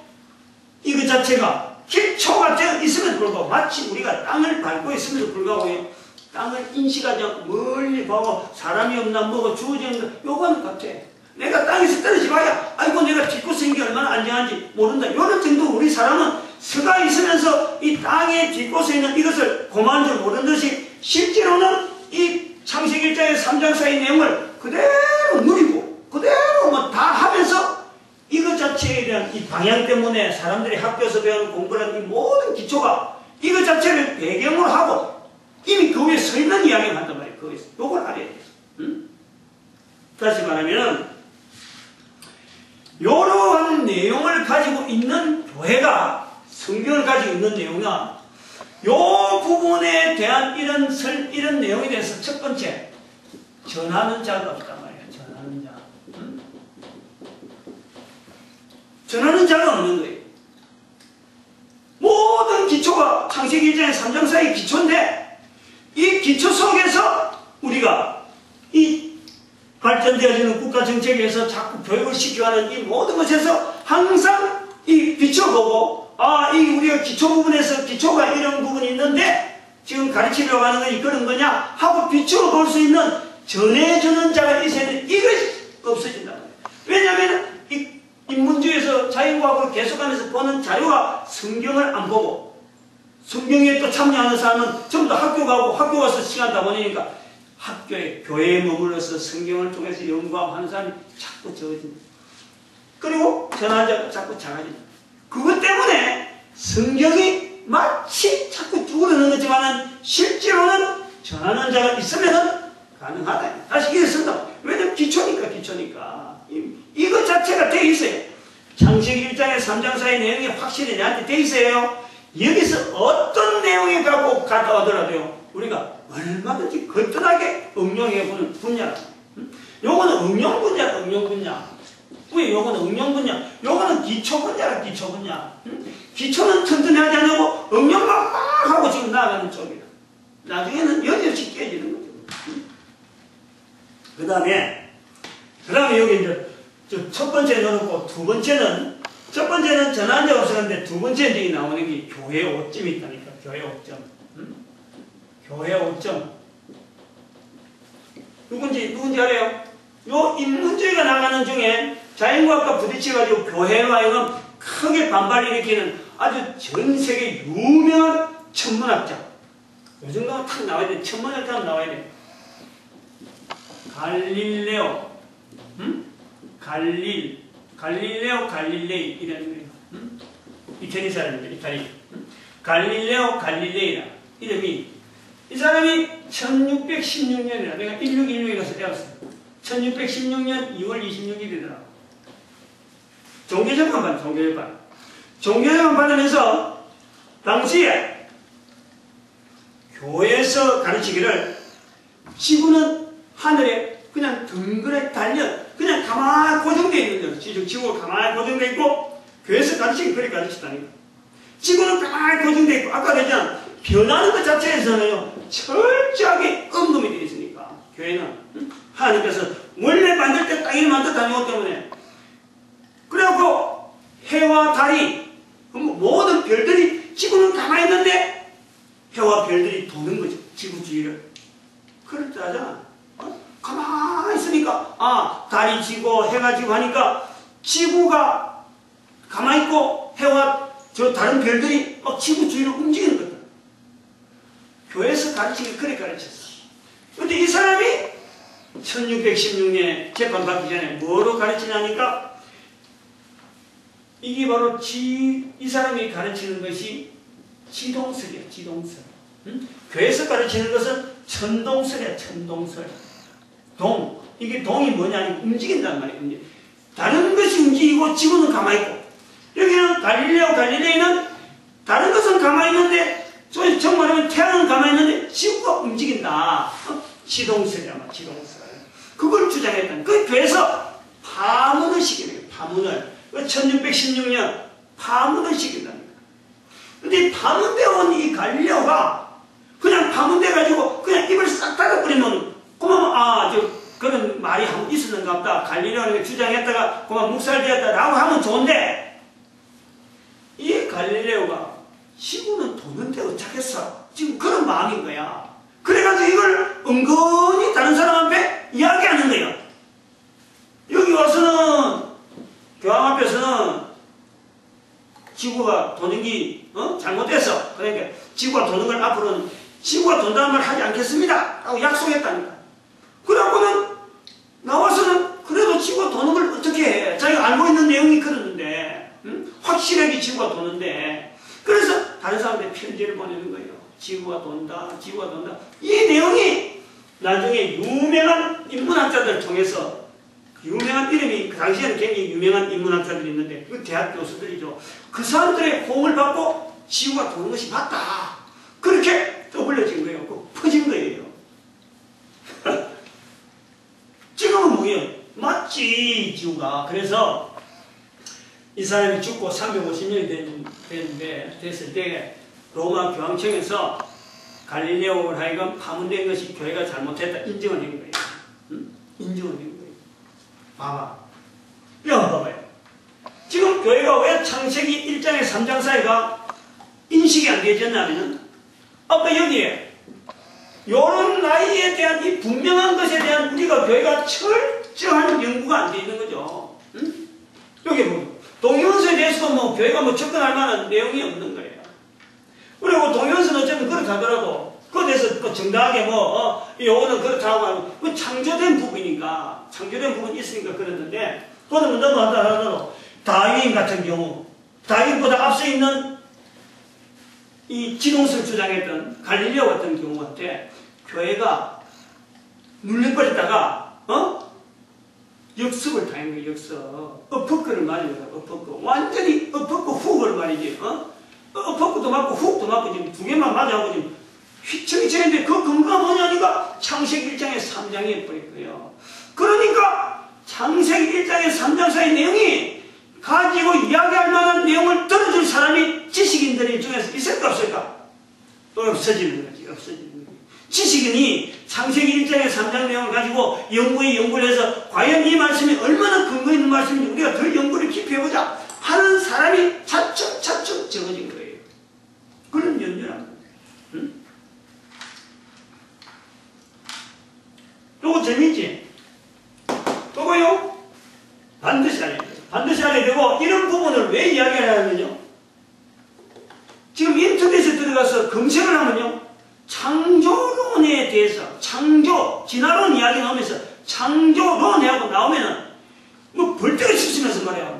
S1: 이거 자체가 기초가 되어 있음에도 불구하고 마치 우리가 땅을 밟고 있음에도 불구하고 땅을 인식하지 않고 멀리 보고 사람이 없나 뭐가 주어지는 거 요거는 같아. 내가 땅에서 떨어지 봐야 아이고 내가 딛고 생긴 게 얼마나 안전한지 모른다. 이런 정도 우리 사람은 서가 있으면서 이 땅에 딛고 서 있는 이것을 고마운 줄 모르는 듯이 실제로는 이 창세기 1장의 3장 사이 내용을 그대로 누리고 그대로 뭐 다 하면서 이것 자체에 대한 이 방향 때문에 사람들이 학교에서 배우는 공부라는 이 모든 기초가 이것 자체를 배경으로 하고 이미 그 위에 서 있는 이야기를 한단 말이에요. 거기서 요걸 알아야 돼요. 다시 말하면 이러한 내용을 가지고 있는 교회가 성경을 가지고 있는 내용이나 요 부분에 대한 이런 내용에 대해서 첫 번째 전하는 자가 없단 말이에요. 전하는 자. 전하는 자가 없는 거예요. 모든 기초가 창세기 1장의 3장 사이 기초인데 이 기초 속에서 우리가 이 발전되어지는 국가 정책에서 자꾸 교육을 시켜하는 이 모든 것에서 항상 이 비춰보고 이 우리가 기초 부분에서 기초가 이런 부분이 있는데 지금 가르치려고 하는 건 그런 거냐 하고 비춰볼 수 있는 전해주는 자가 있어야 돼. 이것이 없어진다. 왜냐하면 이 인문주의에서 자유과학을 계속하면서 보는 자료가 성경을 안 보고 성경에 또 참여하는 사람은 전부 다 학교 가고 학교 가서 시간 다 보내니까 학교에 교회에 머물러서 성경을 통해서 연구하는 사람이 자꾸 적어진다. 그리고 전하자가 자꾸 작아진다. 그것 때문에 성경이 마치 자꾸 죽어드는 거지만 실제로는 전하는 자가 있으면 가능하다. 다시 이래 쓴다. 왜냐면 기초니까. 이것 자체가 돼 있어요. 창세기 1장에 3장 사이 내용이 확실히 내한테 돼 있어요. 여기서 어떤 내용이 갖고 갔다 오더라도요. 우리가 얼마든지 거뜬하게 응용해보는 분야라. 요거는 응용 분야다. 응용 분야. 왜 요거는 응용 분야? 요거는 기초 분야라. 기초 분야. 기초는 튼튼하지 않고 응용만 막 하고 지금 나아가는 쪽이다. 나중에는 여지없이 깨지는 거죠. 그 다음에 여기 이제 첫 번째 넣어놓고 두 번째는 첫 번째는 전한 적 없었는데 두 번째 이제 나오는 게 교회 오점이 있다니까. 교회 오점. 교회 오점. 누군지 알아요? 요 인문주의가 나가는 중에 자연과학과 부딪혀가지고 교회로 하여금 크게 반발을 일으키는 아주 전 세계 유명한 천문학자. 요 정도는 탁 나와야 돼. 천문학자는 나와야 돼. 갈릴레오. 갈릴레오 갈릴레이 이라는 거예요. 이태리 사람입니다. 이태리. 갈릴레오 갈릴레이라 이름이 이 사람이 1616년이라 내가 1616에 가서 배웠어요. 1616년 2월 26일이더라고. 종교재판 받으면서 당시에 교회에서 가르치기를 지구는 하늘에 그냥 덩그레 달려 그냥 가만히 고정되어 있는 거예요. 지구가 가만히 고정되어 있고 교회에서 가르치기 그렇게 가르치다니까. 지구는 가만히 고정되어 있고 아까 그랬잖아. 변하는 것 자체에서는요. 철저하게 언급이 되어 있으니까 교회는 하나님께서 원래 만들 때 딱 이렇게 만들었다는 것 때문에 그래갖고 해와 달이 모든 별들이 지구는 가만히 있는데 해와 별들이 도는 거죠. 지구 주위를. 그럴 때 하잖아. 가만히 있으니까 달이 지고 해가 지고 하니까 지구가 가만히 있고 해와 저 다른 별들이 막 지구 주위를 움직이는 거다. 교회에서 가르치기 그래 가르쳤어. 근데 이 사람이 1616년에 재판받기 전에 뭐로 가르치냐니까 이게 바로 이 사람이 가르치는 것이 지동설이야. 지동설. 교회에서 가르치는 것은 천동설이야. 천동설. 이게 동이 뭐냐? 움직인단 말이에요. 다른 것이 움직이고 지구는 가만히 있고 여기는 갈릴레오 갈릴레이는 다른 것은 가만히 있는데 정말하면 태양은 가만히 있는데 지구가 움직인다. 지동설이야. 지동설. 그걸 주장했던 그 교회에서 파문을 시키는 거예요. 파문을. 1616년 파문을 시킨다니까. 근데 파문되어 온 이 갈릴레오가 그냥 파문돼가지고 그냥 입을 싹 닫아버리면 그러면 그런 말이 한번 있었는가 보다. 갈릴레오가 주장했다가 그만 묵살되었다라고 하면 좋은데 이 갈릴레오가 지구는 도는데 어쩌겠어. 지금 그런 마음인 거야. 그래가지고 이걸 은근히 다른 사람 앞에 이야기하는 거야. 여기 와서 앞에서는 지구가 도는 게 잘못됐어. 그러니까 지구가 도는 걸 앞으로는 지구가 돈다는 말 하지 않겠습니다 하고 약속했다니까. 그러고는 나와서는 그래도 지구가 도는 걸 어떻게 해. 자기가 알고 있는 내용이 그러는데 확실하게 지구가 도는데, 그래서 다른 사람들이 편지를 보내는 거예요. 지구가 돈다, 지구가 돈다. 이 내용이 나중에 유명한 인문학자들 통해서, 유명한 이름이 그 당시에는 굉장히 유명한 인문학자들이 있는데 그 대학 교수들이죠. 그 사람들의 호응을 받고 지구가 도는 것이 맞다, 그렇게 떠올려진 거예요. 퍼진 거예요. 지금은 뭐예요? 맞지, 지구가. 그래서 이 사람이 죽고 350년이 됐을 때 로마 교황청에서 갈릴레오를 하여금 파문된 것이 교회가 잘못했다 인정을 한 거예요. 인정을 한 거예요. 봐봐. 이거 봐봐요. 지금 교회가 왜 창세기 1장에 3장 사이가 인식이 안 되었냐면은, 아까 여기에 요런 나이에 대한 이 분명한 것에 대한 우리가 교회가 철저한 연구가 안 돼 있는 거죠. 여기 뭐 동위원소에 대해서도 뭐 교회가 뭐 접근할 만한 내용이 없는 거예요. 그리고 동위원소는 어쩌면 그렇다 하더라도 그거에 대해서 정당하게 요거는 그렇다고 하면 그 창조된 부분이니까, 창조된 부분이 있으니까 그랬는데, 그거는 너무 하다 하더라도 다윈 같은 경우, 다윈보다 앞서 있는 이 진홍설 주장했던 갈릴레오 같은 경우한테 교회가 눌려버렸다가 역습을 당한 거예요. 역습. 엎어크를 맞은 거예요. 엎어크. 완전히 엎어크 훅을 말이지. 엎어크도 맞고 훅도 맞고 지금 두 개만 맞아하고 지금 휘청휘청했는데 그 근거가 뭐냐니까 창세기 1장에 3장에 버릴 거예요. 그러니까 창세기 1장에 3장 사이 내용이 가지고 이야기할 만한 내용을 들어줄 사람이 지식인들이 중에서 있을까 없을까? 없어지는 거지. 없어지는 거지. 지식인이 창세기 1장의 3장 내용을 가지고 연구를 해서 과연 이 말씀이 얼마나 근거 있는 말씀인지 우리가 더 연구를 깊이 해보자 하는 사람이 차츰 적어진 거예요. 그런 연주란 거예요. 응? 요거 재밌지? 요거요? 반드시 알아야 돼요. 반드시 알아야 되고, 이런 부분을 왜 이야기하냐면요, 지금 인터넷에 들어가서 검색을 하면요, 창조론에 대해서, 진화론 이야기 나오면서 창조론하고 나오면은 뭐 벌떼를 치시면서 말해요.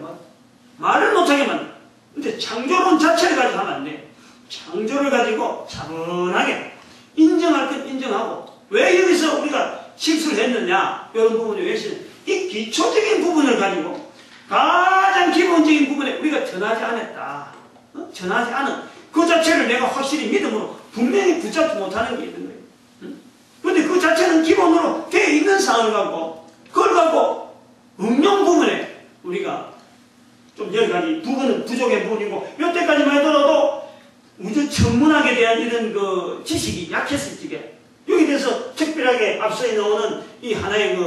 S1: 말을 못하게 만들어. 근데 창조론 자체를 가지고 하면 안 돼. 창조를 가지고 차분하게 인정할 건 인정하고, 왜 여기서 우리가 실수를 했느냐, 이런 부분이 왜 실수, 이 기초적인 부분을 가지고 가장 기본적인 부분에 우리가 전하지 않았다. 전하지 않은 그 자체를 내가 확실히 믿음으로 분명히 붙잡지 못하는 게 있는 거예요. 그런데 그 자체는 기본으로 되어 있는 상황을 갖고, 그걸 갖고 응용 부분에 우리가 좀 여러 가지 부분은 부족한 부분이고, 여태까지만 하더라도 우주 천문학에 대한 이런 그 지식이 약했을 적에 여기 대해서 특별하게 앞서 나오는 이 하나의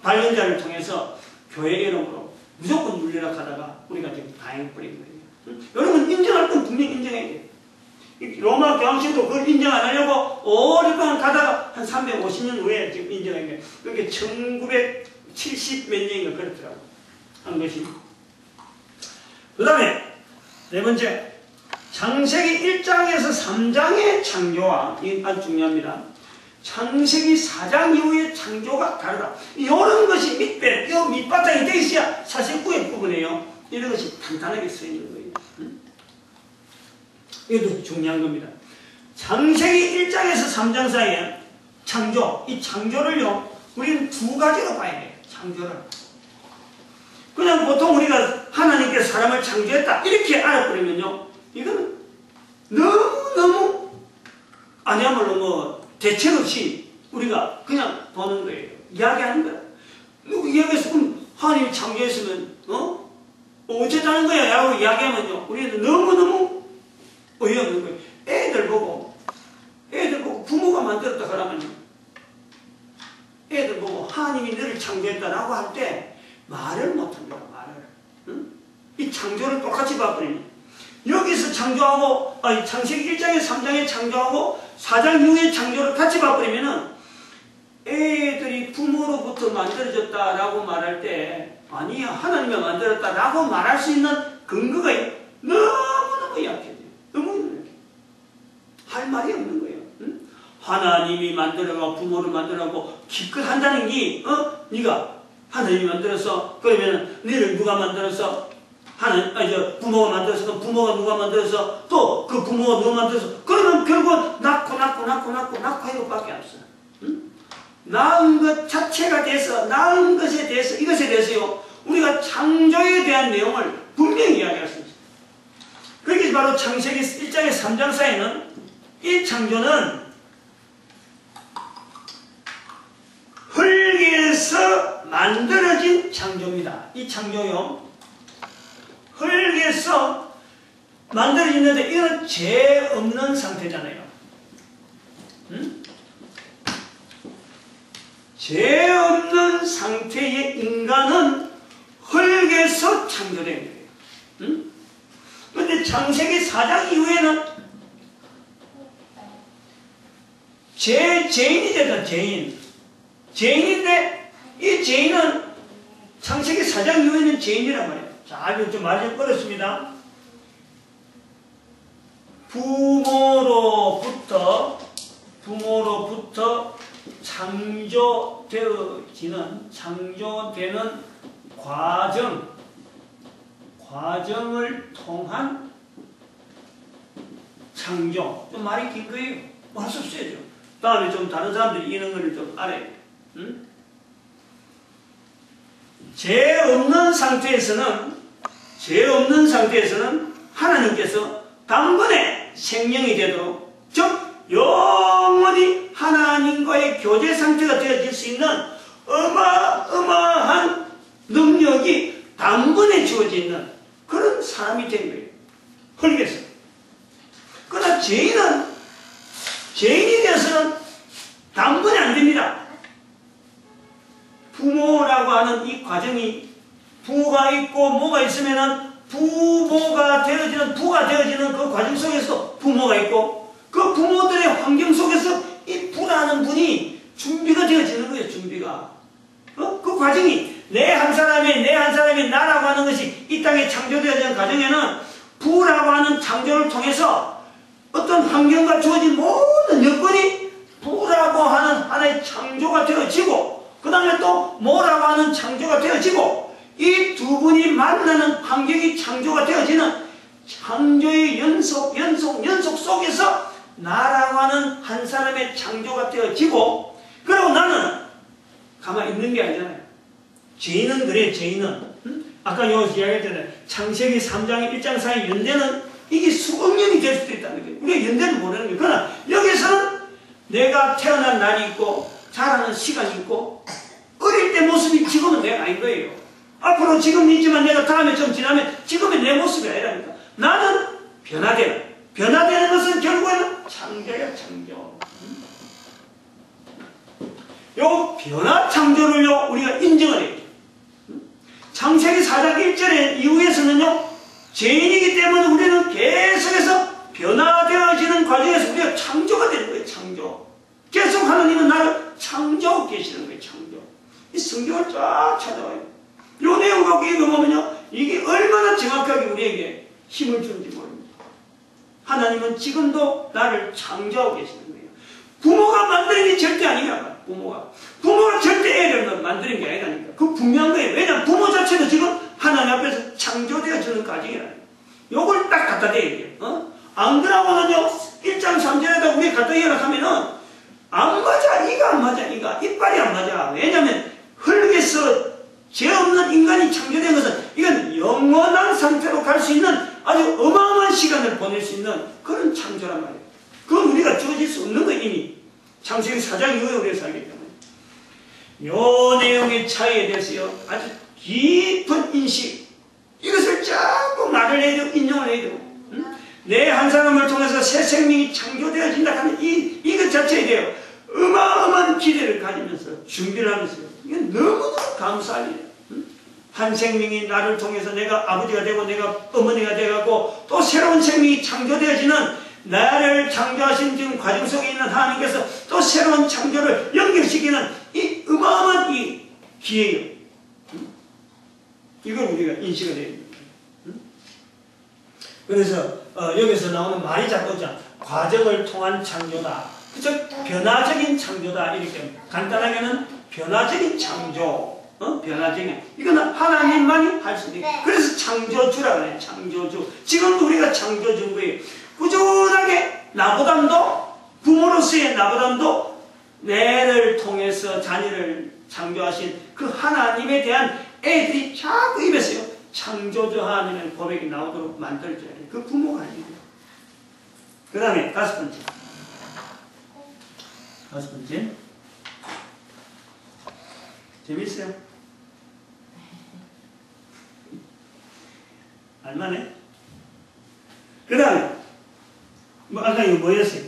S1: 발견자를 통해서 교회 이름으로 무조건 물리라 하다가 우리가 지금 다행해버린 거예요. 여러분, 인정할 건 분명히 인정해야 돼요. 로마 교황청도 그걸 인정 안 하려고 오랫동안 가다가 한 350년 후에 지금 인정한 거예요. 그게 1970 몇 년인가 그렇더라고. 한 것이. 그 다음에 네 번째, 창세기 1장에서 3장의 창조와, 이게 아주 중요합니다. 창세기 4장 이후의 창조가 다르다. 이런 것이 밑바탕이 되어 있어야 사실 구의 부분이에요. 이런 것이 탄탄하게 써 있는 거예요. 이것도 중요한 겁니다. 창세기 1장에서 3장 사이에 창조, 이 창조를요, 우리는 두 가지로 봐야 돼요. 창조를. 그냥 보통 우리가 하나님께서 사람을 창조했다 이렇게 알아버리면요, 이거는 너무너무 아니야말로 뭐 대책 없이 우리가 그냥 보는 거예요. 이야기하는 거야. 누구 이야기해서 그럼 하나님이 창조했으면 어쩌자는 거야 라고 이야기하면요, 우리는 너무너무 어이없는 거예요. 애들 보고 부모가 만들었다 그러면요, 애들 보고 하나님이 너를 창조했다라고 할 때 말을 못합니다. 말을. 응? 이 창조를 똑같이 봐버리면 여기서 창조하고 창세기 1장에 3장에 창조하고 4장 이후의 창조를 같이 봐버리면은 애들이 부모로부터 만들어졌다라고 말할 때 아니야, 하나님이 만들었다라고 말할 수 있는 근거가 너무너무 약해요. 너무 약해. 할 말이 없는 거예요. 응? 하나님이 만들어가고 부모를 만들어가고 기껏 한다는 게 네가 하나님이 만들었어. 그러면 너를 누가 만들었어? 부모가 만들었어. 그럼 부모가 누가 만들었어? 또 그 부모가 누가 만들었어? 그러면 결국 낳고 이것밖에 없어. 응? 낳은 것 자체가 돼서, 낳은 것에 대해서, 이것에 대해서요, 우리가 창조에 대한 내용을 분명히 이야기할 수 있어요. 그게 바로 창세기 1장의 3장 사이는 이 창조는 흙에서 만들어진 창조입니다. 이 창조요, 흙에서 만들어지는데 이건 죄 없는 상태잖아요. 응? 죄 없는 상태의 인간은 흙에서 창조된 거예요. 응? 근데 창세기 4장 이후에는 죄인이 됐다, 죄인. 죄인인데, 이 죄인은 창세기 4장 이후에는 죄인이란 말이에요. 자, 좀 말이 좀 어렵습니다. 부모로부터 창조되는 과정을 통한 창조. 좀 말이 긴 거예요. 뭐 할 수 없어야죠. 다음에 좀 다른 사람들이 이런 걸 좀 알아야 돼요. 응? 죄 없는 상태에서는 하나님께서 단번에 생명이 되도록, 즉 영원히 하나님과의 교제 상태가 되어질 수 있는 어마어마한 능력이 단번에 주어지는 그런 사람이 된 거예요. 흙에서. 그러나 죄인이 되어서는 단번에 안 됩니다. 부모라고 하는 이 과정이, 부가 있고 모가 있으면은 부가 되어지는 그 과정 속에서 부모가 있고, 그 부모들의 환경 속에서 이 부라는 분이 준비가 되어지는 거예요. 준비가. 그 과정이 내 한 사람이 나라고 하는 것이 이 땅에 창조되어지는 과정에는 부라고 하는 창조를 통해서 어떤 환경과 주어진 모든 여건이 부라고 하는 하나의 창조가 되어지고, 그 다음에 또 모라고 하는 창조가 되어지고, 이 두 분이 만나는 환경이 창조가 되어지는 창조의 연속 속에서 나라고 하는 한 사람의 창조가 되어지고, 그리고 나는 가만히 있는 게 아니잖아요. 죄인은 그래, 죄인은. 아까 여기서 이야기했잖아요. 창세기 3장 1장 사이 연대는 이게 수억 년이 될 수도 있다는 거예요. 우리가 연대는 모르는 거예요. 그러나 여기서는 내가 태어난 날이 있고 자라는 시간이 있고, 어릴 때 모습이 지금은 내가 아닌 거예요. 앞으로 지금은 있지만 내가 다음에 좀 지나면 지금의 내 모습이 아니라니까. 나는 변화되는 것은 결국에는 창조야, 창조. 요 변화 창조를요, 우리가 인정을 해요. 창세기 4장 1절에 이후에서는요, 죄인이기 때문에 우리는 계속해서 변화되어지는 과정에서 우리가 창조가 되는 거예요, 창조. 계속 하나님은 나를 창조하고 계시는 거예요, 창조. 이 성경을 쫙 찾아와요. 요 내용 갖고 읽어보면요, 이게 얼마나 정확하게 우리에게 힘을 주는지 모릅니다. 하나님은 지금도 나를 창조하고 계시는 거예요. 부모가 만드는 게 절대 아니야. 부모가 절대 애를 만드는 게 아니라니까. 그거 분명한 거예요. 왜냐하면 부모 자체도 지금 하나님 앞에서 창조되어지는 과정이라니까. 요걸 딱 갖다 대야 돼요. 안 그러고는요, 1장 3절에다 우리 갖다 이야기하면은 안 맞아. 이가 안 맞아. 이빨이 안 맞아. 왜냐하면 흙에서 죄 없는 인간이 창조된 것은 이건 영원한 상태로 갈 수 있는 아주 어마어마한 시간을 보낼 수 있는 그런 창조란 말이에요. 그건 우리가 주어질 수 없는 거예요. 이미 창세기 4장 이후에 우리가 살기 때문에. 요 내용의 차이에 대해서요, 아주 깊은 인식, 이것을 자꾸 말을 해야 되고 인정을 해야 되고, 내 한 사람을 통해서 새 생명이 창조되어진다 하는 이것 자체에 대해 어마어마한 기대를 가지면서 준비를 하면서요, 이건 너무너무 감사할 일이에요. 한 생명이 나를 통해서 내가 아버지가 되고 내가 어머니가 되고 또 새로운 생명이 창조되어지는, 나를 창조하신 지금 과정 속에 있는 하나님께서 또 새로운 창조를 연결시키는 이 어마어마한 이 기회예요. 이걸 우리가 인식을 해야 됩니다. 그래서 여기서 나오는 말이 자꾸 과정을 통한 창조다. 그쵸? 변화적인 창조다. 이렇게 간단하게는 변화적인 창조. 변화적인. 이거는 하나님만이 할 수 있는. 그래서 창조주라고 해요. 창조주. 지금도 우리가 창조주인 거예요. 꾸준하게 나보담도 부모로서의 나보담도 내를 통해서 자녀를 창조하신 그 하나님에 대한 애들이 자꾸 입에서요. 창조주 하나님의 고백이 나오도록 만들어줘야 돼요. 그 부모가 아니에요. 그 다음에 다섯 번째. 재밌어요? 알만해? 그 다음에 아까 이거 뭐였어요?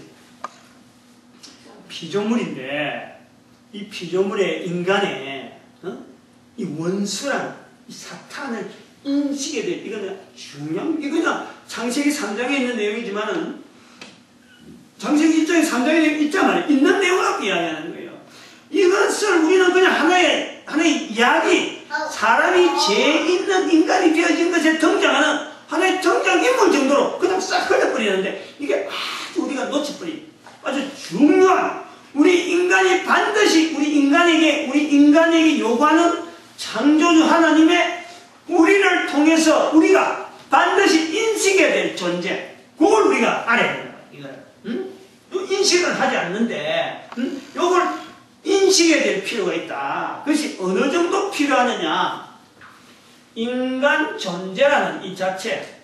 S1: 피조물인데 이 피조물의 인간의 이 원수란 이 사탄을 인식에 대해 이거는 중요한 이거는 창세기 3장에 있는 내용이지만은 창세기 1장에 3장에 있단 말이에요. 있는 내용을 갖고 이야기하는 거예요. 이것을 우리는 그냥 하나의 이야기, 사람이 죄 있는 인간이 되어진 것에 등장하는 하나의 등장인물 정도로 그냥 싹 흘려버리는데 이게 아주 우리가 놓쳐버린 아주 중요한 우리 인간이 반드시 우리 인간에게 요구하는 창조주 하나님의 우리를 통해서 우리가 반드시 인식해야 될 존재 그걸 우리가 알아야 된다. 이걸 인식을 하지 않는데 이걸 인식해야 될 필요가 있다. 그것이 어느 정도 필요하느냐. 인간 존재라는 이 자체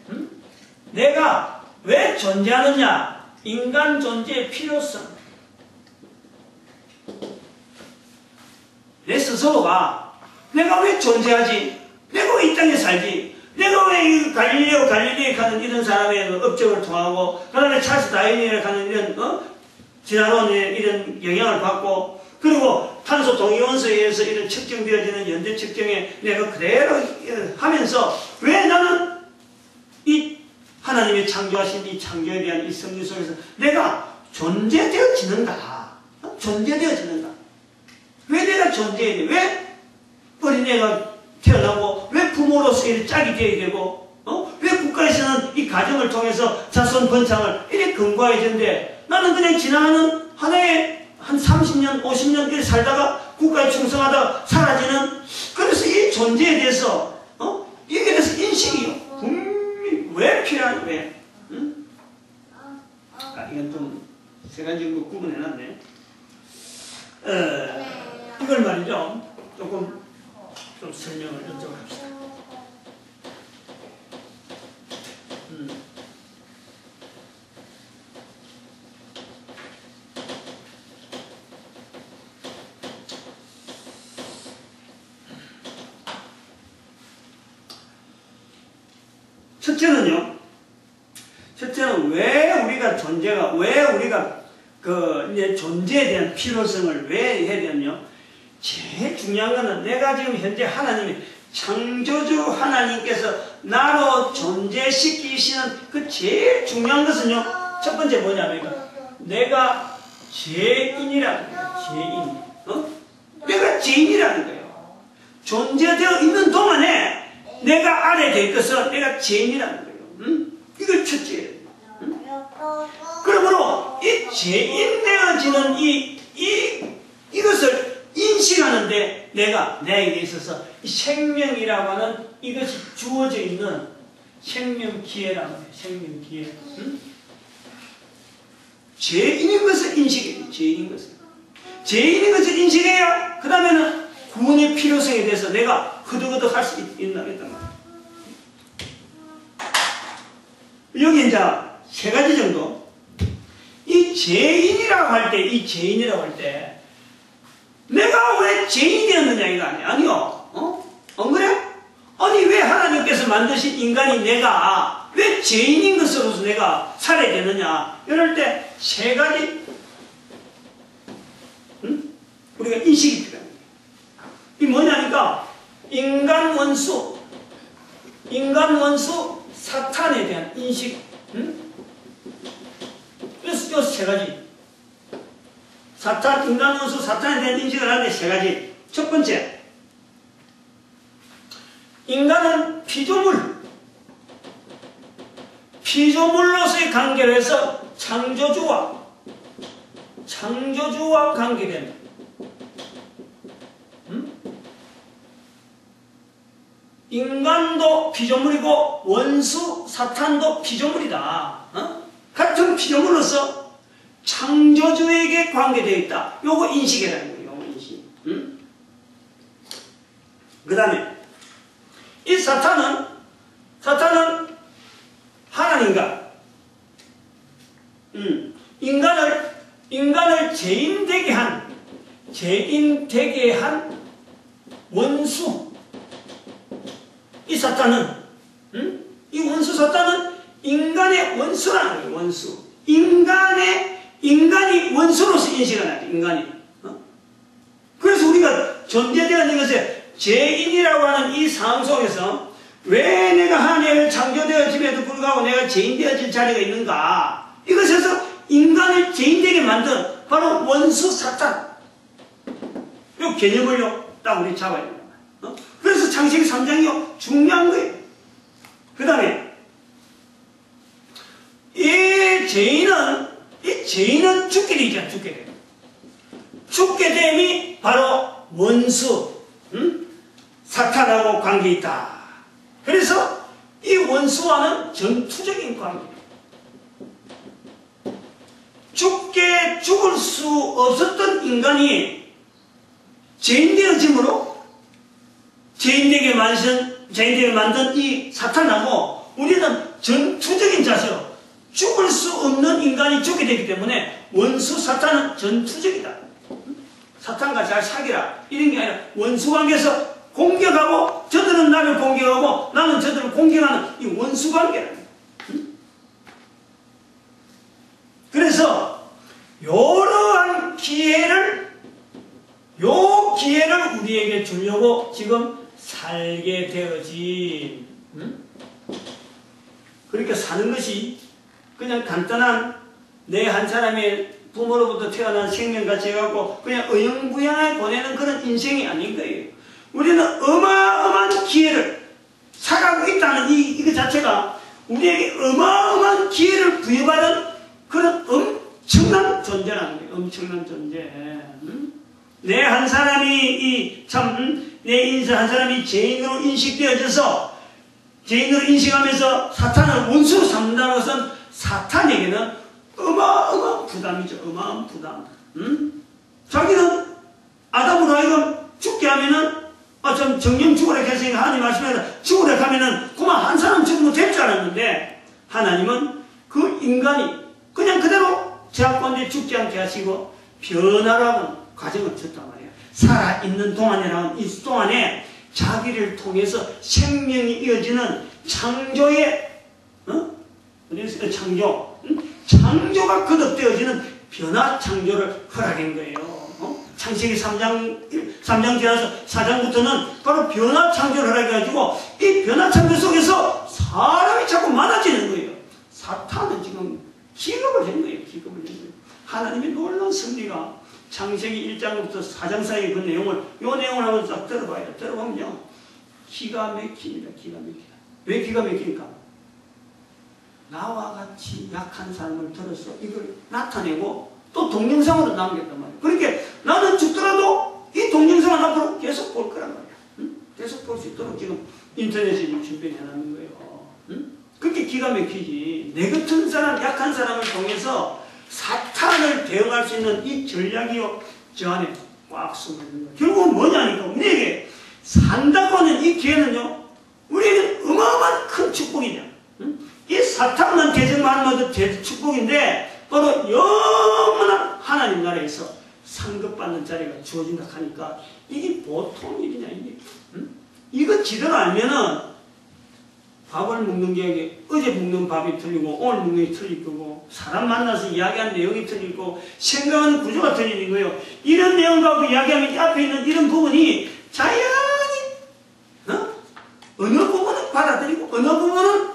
S1: 내가 왜 존재하느냐. 인간 존재의 필요성. 내 스스로가 내가 왜 존재하지? 내가 왜 이 땅에 살지? 내가 왜 갈릴리에 가는 이런 사람의 업적을 통하고 그 다음에 찰스 다윈에 가는 이런 진화론의 이런 영향을 받고 그리고 탄소 동위원소에 의해서 이런 측정되어지는 연대 측정에 내가 그대로 하면서 왜 나는 이 하나님의 창조하신 이 창조에 대한 이 성리 속에서 내가 존재되어지는가? 존재되어지는가? 왜 내가 존재해야 돼? 왜 어린애가 태어나고 왜 부모로서 이렇게 짝이 되어야 되고 왜 국가에서는 이 가정을 통해서 자손 번창을 이렇게 근거해야 되는데 나는 그냥 지나가는 하나의 한 30년, 50년 이렇게 살다가 국가에 충성하다가 사라지는 그래서 이 존재에 대해서 이게 대해서 인식이 분명히 왜 필요한 왜? 이건 좀 세 가지 정도 구분해놨네. 이걸 말이죠. 조금 좀 설명을 여쭤봅시다. 첫째는 왜 우리가 왜 우리가 이제 존재에 대한 필요성을 왜 해야 되냐면요. 제일 중요한 거는 내가 지금 현재 하나님이 창조주 하나님께서 나로 존재시키시는 그 제일 중요한 것은요. 첫 번째 뭐냐면 내가 죄인이라는 거예요. 내가 죄인이라는 거예요. 존재되어 있는 동안에 내가 알아야 될 것은 내가 죄인이라는 거예요. 이걸 첫째예요. 그러므로 이 죄인 되어지는 이것을 인식하는데 내에게 있어서 이 생명이라고 하는 이것이 주어져 있는 생명기회라는 거예요. 생명기회. 죄인인 것을 인식해요. 죄인인 것을 인식해야 그 다음에는 구원의 필요성에 대해서 내가 흐득흐득 할 수 있단 말이에요. 여기 이제 세 가지 정도. 이 죄인이라고 할 때, 내가 왜 죄인이 되었느냐, 이거 아니야. 아니요. 안 그래? 아니, 왜 하나님께서 만드신 인간이 내가, 왜 죄인인 것으로서 내가 살아야 되느냐. 이럴 때 세 가지, 우리가 인식이 필요합니다. 이 뭐냐니까, 인간 원수, 사탄에 대한 인식. 그래서 이 세 가지. 인간 원수 사탄에 대한 인식을 하는데 세 가지. 첫 번째, 인간은 피조물로서의 관계로 해서 창조주와 관계된 인간도 피조물이고 원수 사탄도 피조물이다. 같은 피조물로서 창조주에게 관계되어 있다. 요거 인식이라는 거예요. 요거 인식. 그 다음에 이 사탄은 하나님과 인간을 죄인되게 한 원수. 이 사탄은 이 원수 사탄은 인간의 원수라는 거예요. 원수. 인간이 원수로서 인식하는 거예요. 인간이. 그래서 우리가 존재되어진 것에 죄인이라고 하는 이 상황 속에서 왜 내가 하나님을 창조되어짐에도 불구하고 내가 죄인되어질 자리가 있는가? 이것에서 인간을 죄인되게 만든 바로 원수 사탄. 이 개념을요, 딱 우리 잡아야 됩니다. 그래서 창세기 3장이요, 중요한 거예요. 그 다음에, 이 죄인은 죽게 되잖아, 죽게 돼. 죽게 됨이 바로 원수, 사탄하고 관계 있다. 그래서 이 원수와는 전투적인 관계. 죽을 수 없었던 인간이 죄인 되어짐으로 죄인되게 만든 이 사탄하고 우리는 전투적인 자세로 죽을 수 없는 인간이 죽게 되기 때문에 원수 사탄은 전투적이다. 사탄과 잘 사귀라. 이런 게 아니라 원수 관계에서 공격하고 저들은 나를 공격하고 나는 저들을 공격하는 이 원수 관계라는 거예요. 그래서 이러한 기회를 우리에게 주려고 지금 살게 되어지. 그러니까 사는 것이 그냥 간단한 내 한 사람의 부모로부터 태어난 생명같이 해갖고 그냥 어영부영하게 보내는 그런 인생이 아닌 거예요. 우리는 어마어마한 기회를 살아가고 있다는 이거 자체가 우리에게 어마어마한 기회를 부여받은 그런 엄청난 존재라는 거예요. 엄청난 존재. 내 한 사람이 내 인생 한 사람이 죄인으로 인식되어져서 죄인으로 인식하면서 사탄을 원수로 삼는다는 것은 사탄에게는 어마어마한 부담이죠. 어마어마한 부담. 자기는 아담으로 하여금 죽게 하면은 좀 정령 죽으라 했으니까 하나님 말씀에서 죽으라 하면은 그만 한 사람 죽으면 될 줄 알았는데 하나님은 그 인간이 그냥 그대로 죄악 가운데 죽지 않게 하시고 변화라는 과정을 줬단 말이에요. 살아있는 동안이라는 이 동안에 자기를 통해서 생명이 이어지는 창조의 창조가 거듭되어지는 변화 창조를 허락한 거예요. 창세기 3장 지나서 4장부터는 바로 변화 창조를 허락해가지고 이 변화 창조 속에서 사람이 자꾸 많아지는 거예요. 사탄은 지금 기겁을 한 거예요. 기겁을 한 거예요. 하나님의 놀라운 섭리가 창세기 1장부터 4장 사이의 그 내용을 한번 딱 들어봐요. 들어보면요. 기가 막힙니다. 기가 막힙니다. 왜 기가 막힙니까? 나와 같이 약한 사람을 들어서 이걸 나타내고 또 동영상으로 남겼단 말이에요. 그러니까 나는 죽더라도 이 동영상을 앞으로 계속 볼 거란 말이야. 계속 볼 수 있도록 지금 인터넷에 준비해 놨는 거예요. 그렇게 기가 막히지. 내 같은 사람, 약한 사람을 통해서 사탄을 대응할 수 있는 이 전략이요, 저 안에 꽉 숨어 있는 거예요. 결국은 뭐냐니까, 우리에게 산다고 하는 이 기회는요, 우리에게 어마어마한 큰 축복이냐. 이 사탄만 대적만 하는 것도 축복인데, 바로 영원한 하나님 나라에서 상급받는 자리가 주어진다 하니까, 이게 보통 일이냐, 이게. 이거 지대로 알면은, 밥을 먹는 게 어제 먹는 밥이 틀리고 오늘 먹는 게 틀릴 거고 사람 만나서 이야기하는 내용이 틀리고 생각하는 구조가 틀리는 거예요. 이런 내용 갖고 이야기하면 앞에 있는 이런 부분이 자연히 어느 부분은 받아들이고 어느 부분은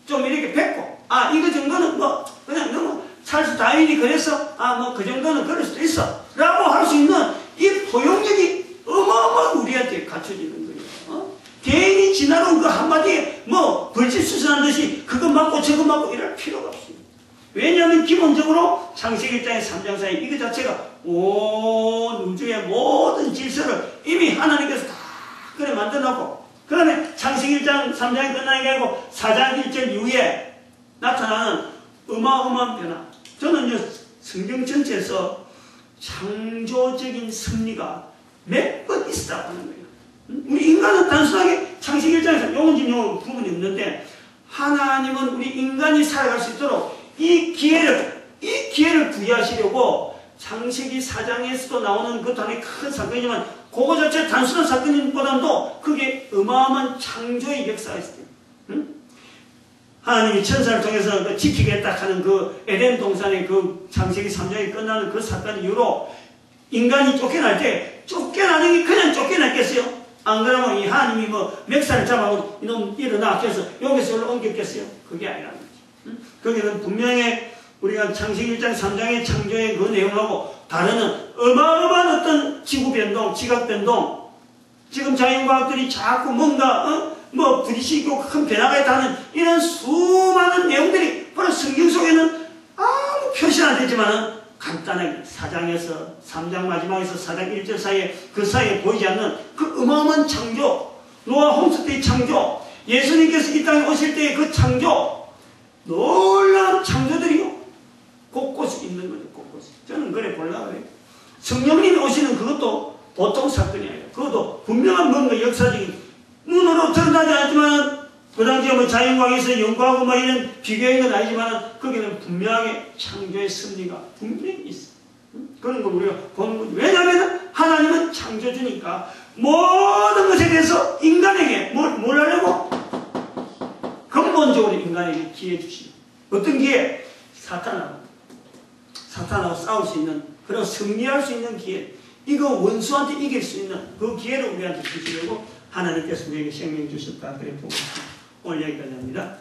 S1: 좀 이렇게 뱉고 이거 정도는 뭐 그냥 너무 찰수 다행히 그래서 뭐 그 정도는 그럴 수도 있어 라고 할 수 있는 이 포용력이 어마어마하게 우리한테 갖춰지는 거예요. 개인이 지나온 그 한마디에 뭐 벌집수선한 듯이 그거 맞고 저거 맞고 이럴 필요가 없습니다. 왜냐하면 기본적으로 창세기 1장의 3장 사이 이거 자체가 온 우주의 모든 질서를 이미 하나님께서 다 그래 만들어놓고, 그 다음에 창세기 1장 3장이 끝나는 게 아니고 4장 1절 이후에 나타나는 어마어마한 변화. 저는 성경 전체에서 창조적인 승리가 몇 번 있었다고 하는 거예요. 우리 인간은 단순하게 창세기 1장에서 요건 지금 요 부분이 없는데, 하나님은 우리 인간이 살아갈 수 있도록 이 기회를 부여하시려고 창세기 4장에서도 나오는 그 단위 큰 사건이지만 그거 자체 단순한 사건보다도 그게 어마어마한 창조의 역사가 있어요. 응? 하나님이 천사를 통해서 그 지키겠다 하는 그 에덴 동산의 그 창세기 3장이 끝나는 그 사건 이후로 인간이 쫓겨날 때 쫓겨나는 게 그냥 쫓겨났겠어요? 안 그러면 이 하나님이 뭐 멱살을 잡아고 이놈 일어나 해서 여기서 여기로 옮겼겠어요? 그게 아니라는 거지. 응? 거기는 분명히 우리가 창세기 1장 3장의 창조의 그 내용하고 다르는 어마어마한 어떤 지구변동, 지각변동, 지금 자연과학들이 자꾸 뭔가 뭐 부딪히고 큰 변화가 있다는 이런 수많은 내용들이 바로 성경 속에는 아무 표시는 안 되지만은 간단하게 4장에서 3장 마지막에서 4장 1절 사이에 그 사이에 보이지 않는 그 어마어마한 창조, 노아 홍수 때의 창조, 예수님께서 이 땅에 오실 때의 그 창조, 놀라운 창조들이요 곳곳에 있는 거죠. 곳곳에. 저는 그래 보려고 그래요. 성령님이 오시는 그것도 보통 사건이 아니에요. 그것도 분명한 뭔가 역사적인 눈으로 드러나지 않지만 그 당시에 뭐 자연과학에서 연구하고 뭐 이런 비교한 건 아니지만 거기는 분명하게 창조의 승리가 분명히 있어요. 그런 걸 우리가 보는 거죠. 왜냐하면 하나님은 창조주니까 모든 것에 대해서 인간에게 뭘 하려고? 근본적으로 인간에게 기회 주시고, 어떤 기회? 사탄하고 싸울 수 있는, 그런 승리할 수 있는 기회, 이거 원수한테 이길 수 있는 그 기회를 우리한테 주시려고 하나님께서 우리에게 생명 주셨다. 그래 보고 있습니다. 오늘 여기까지 합니다.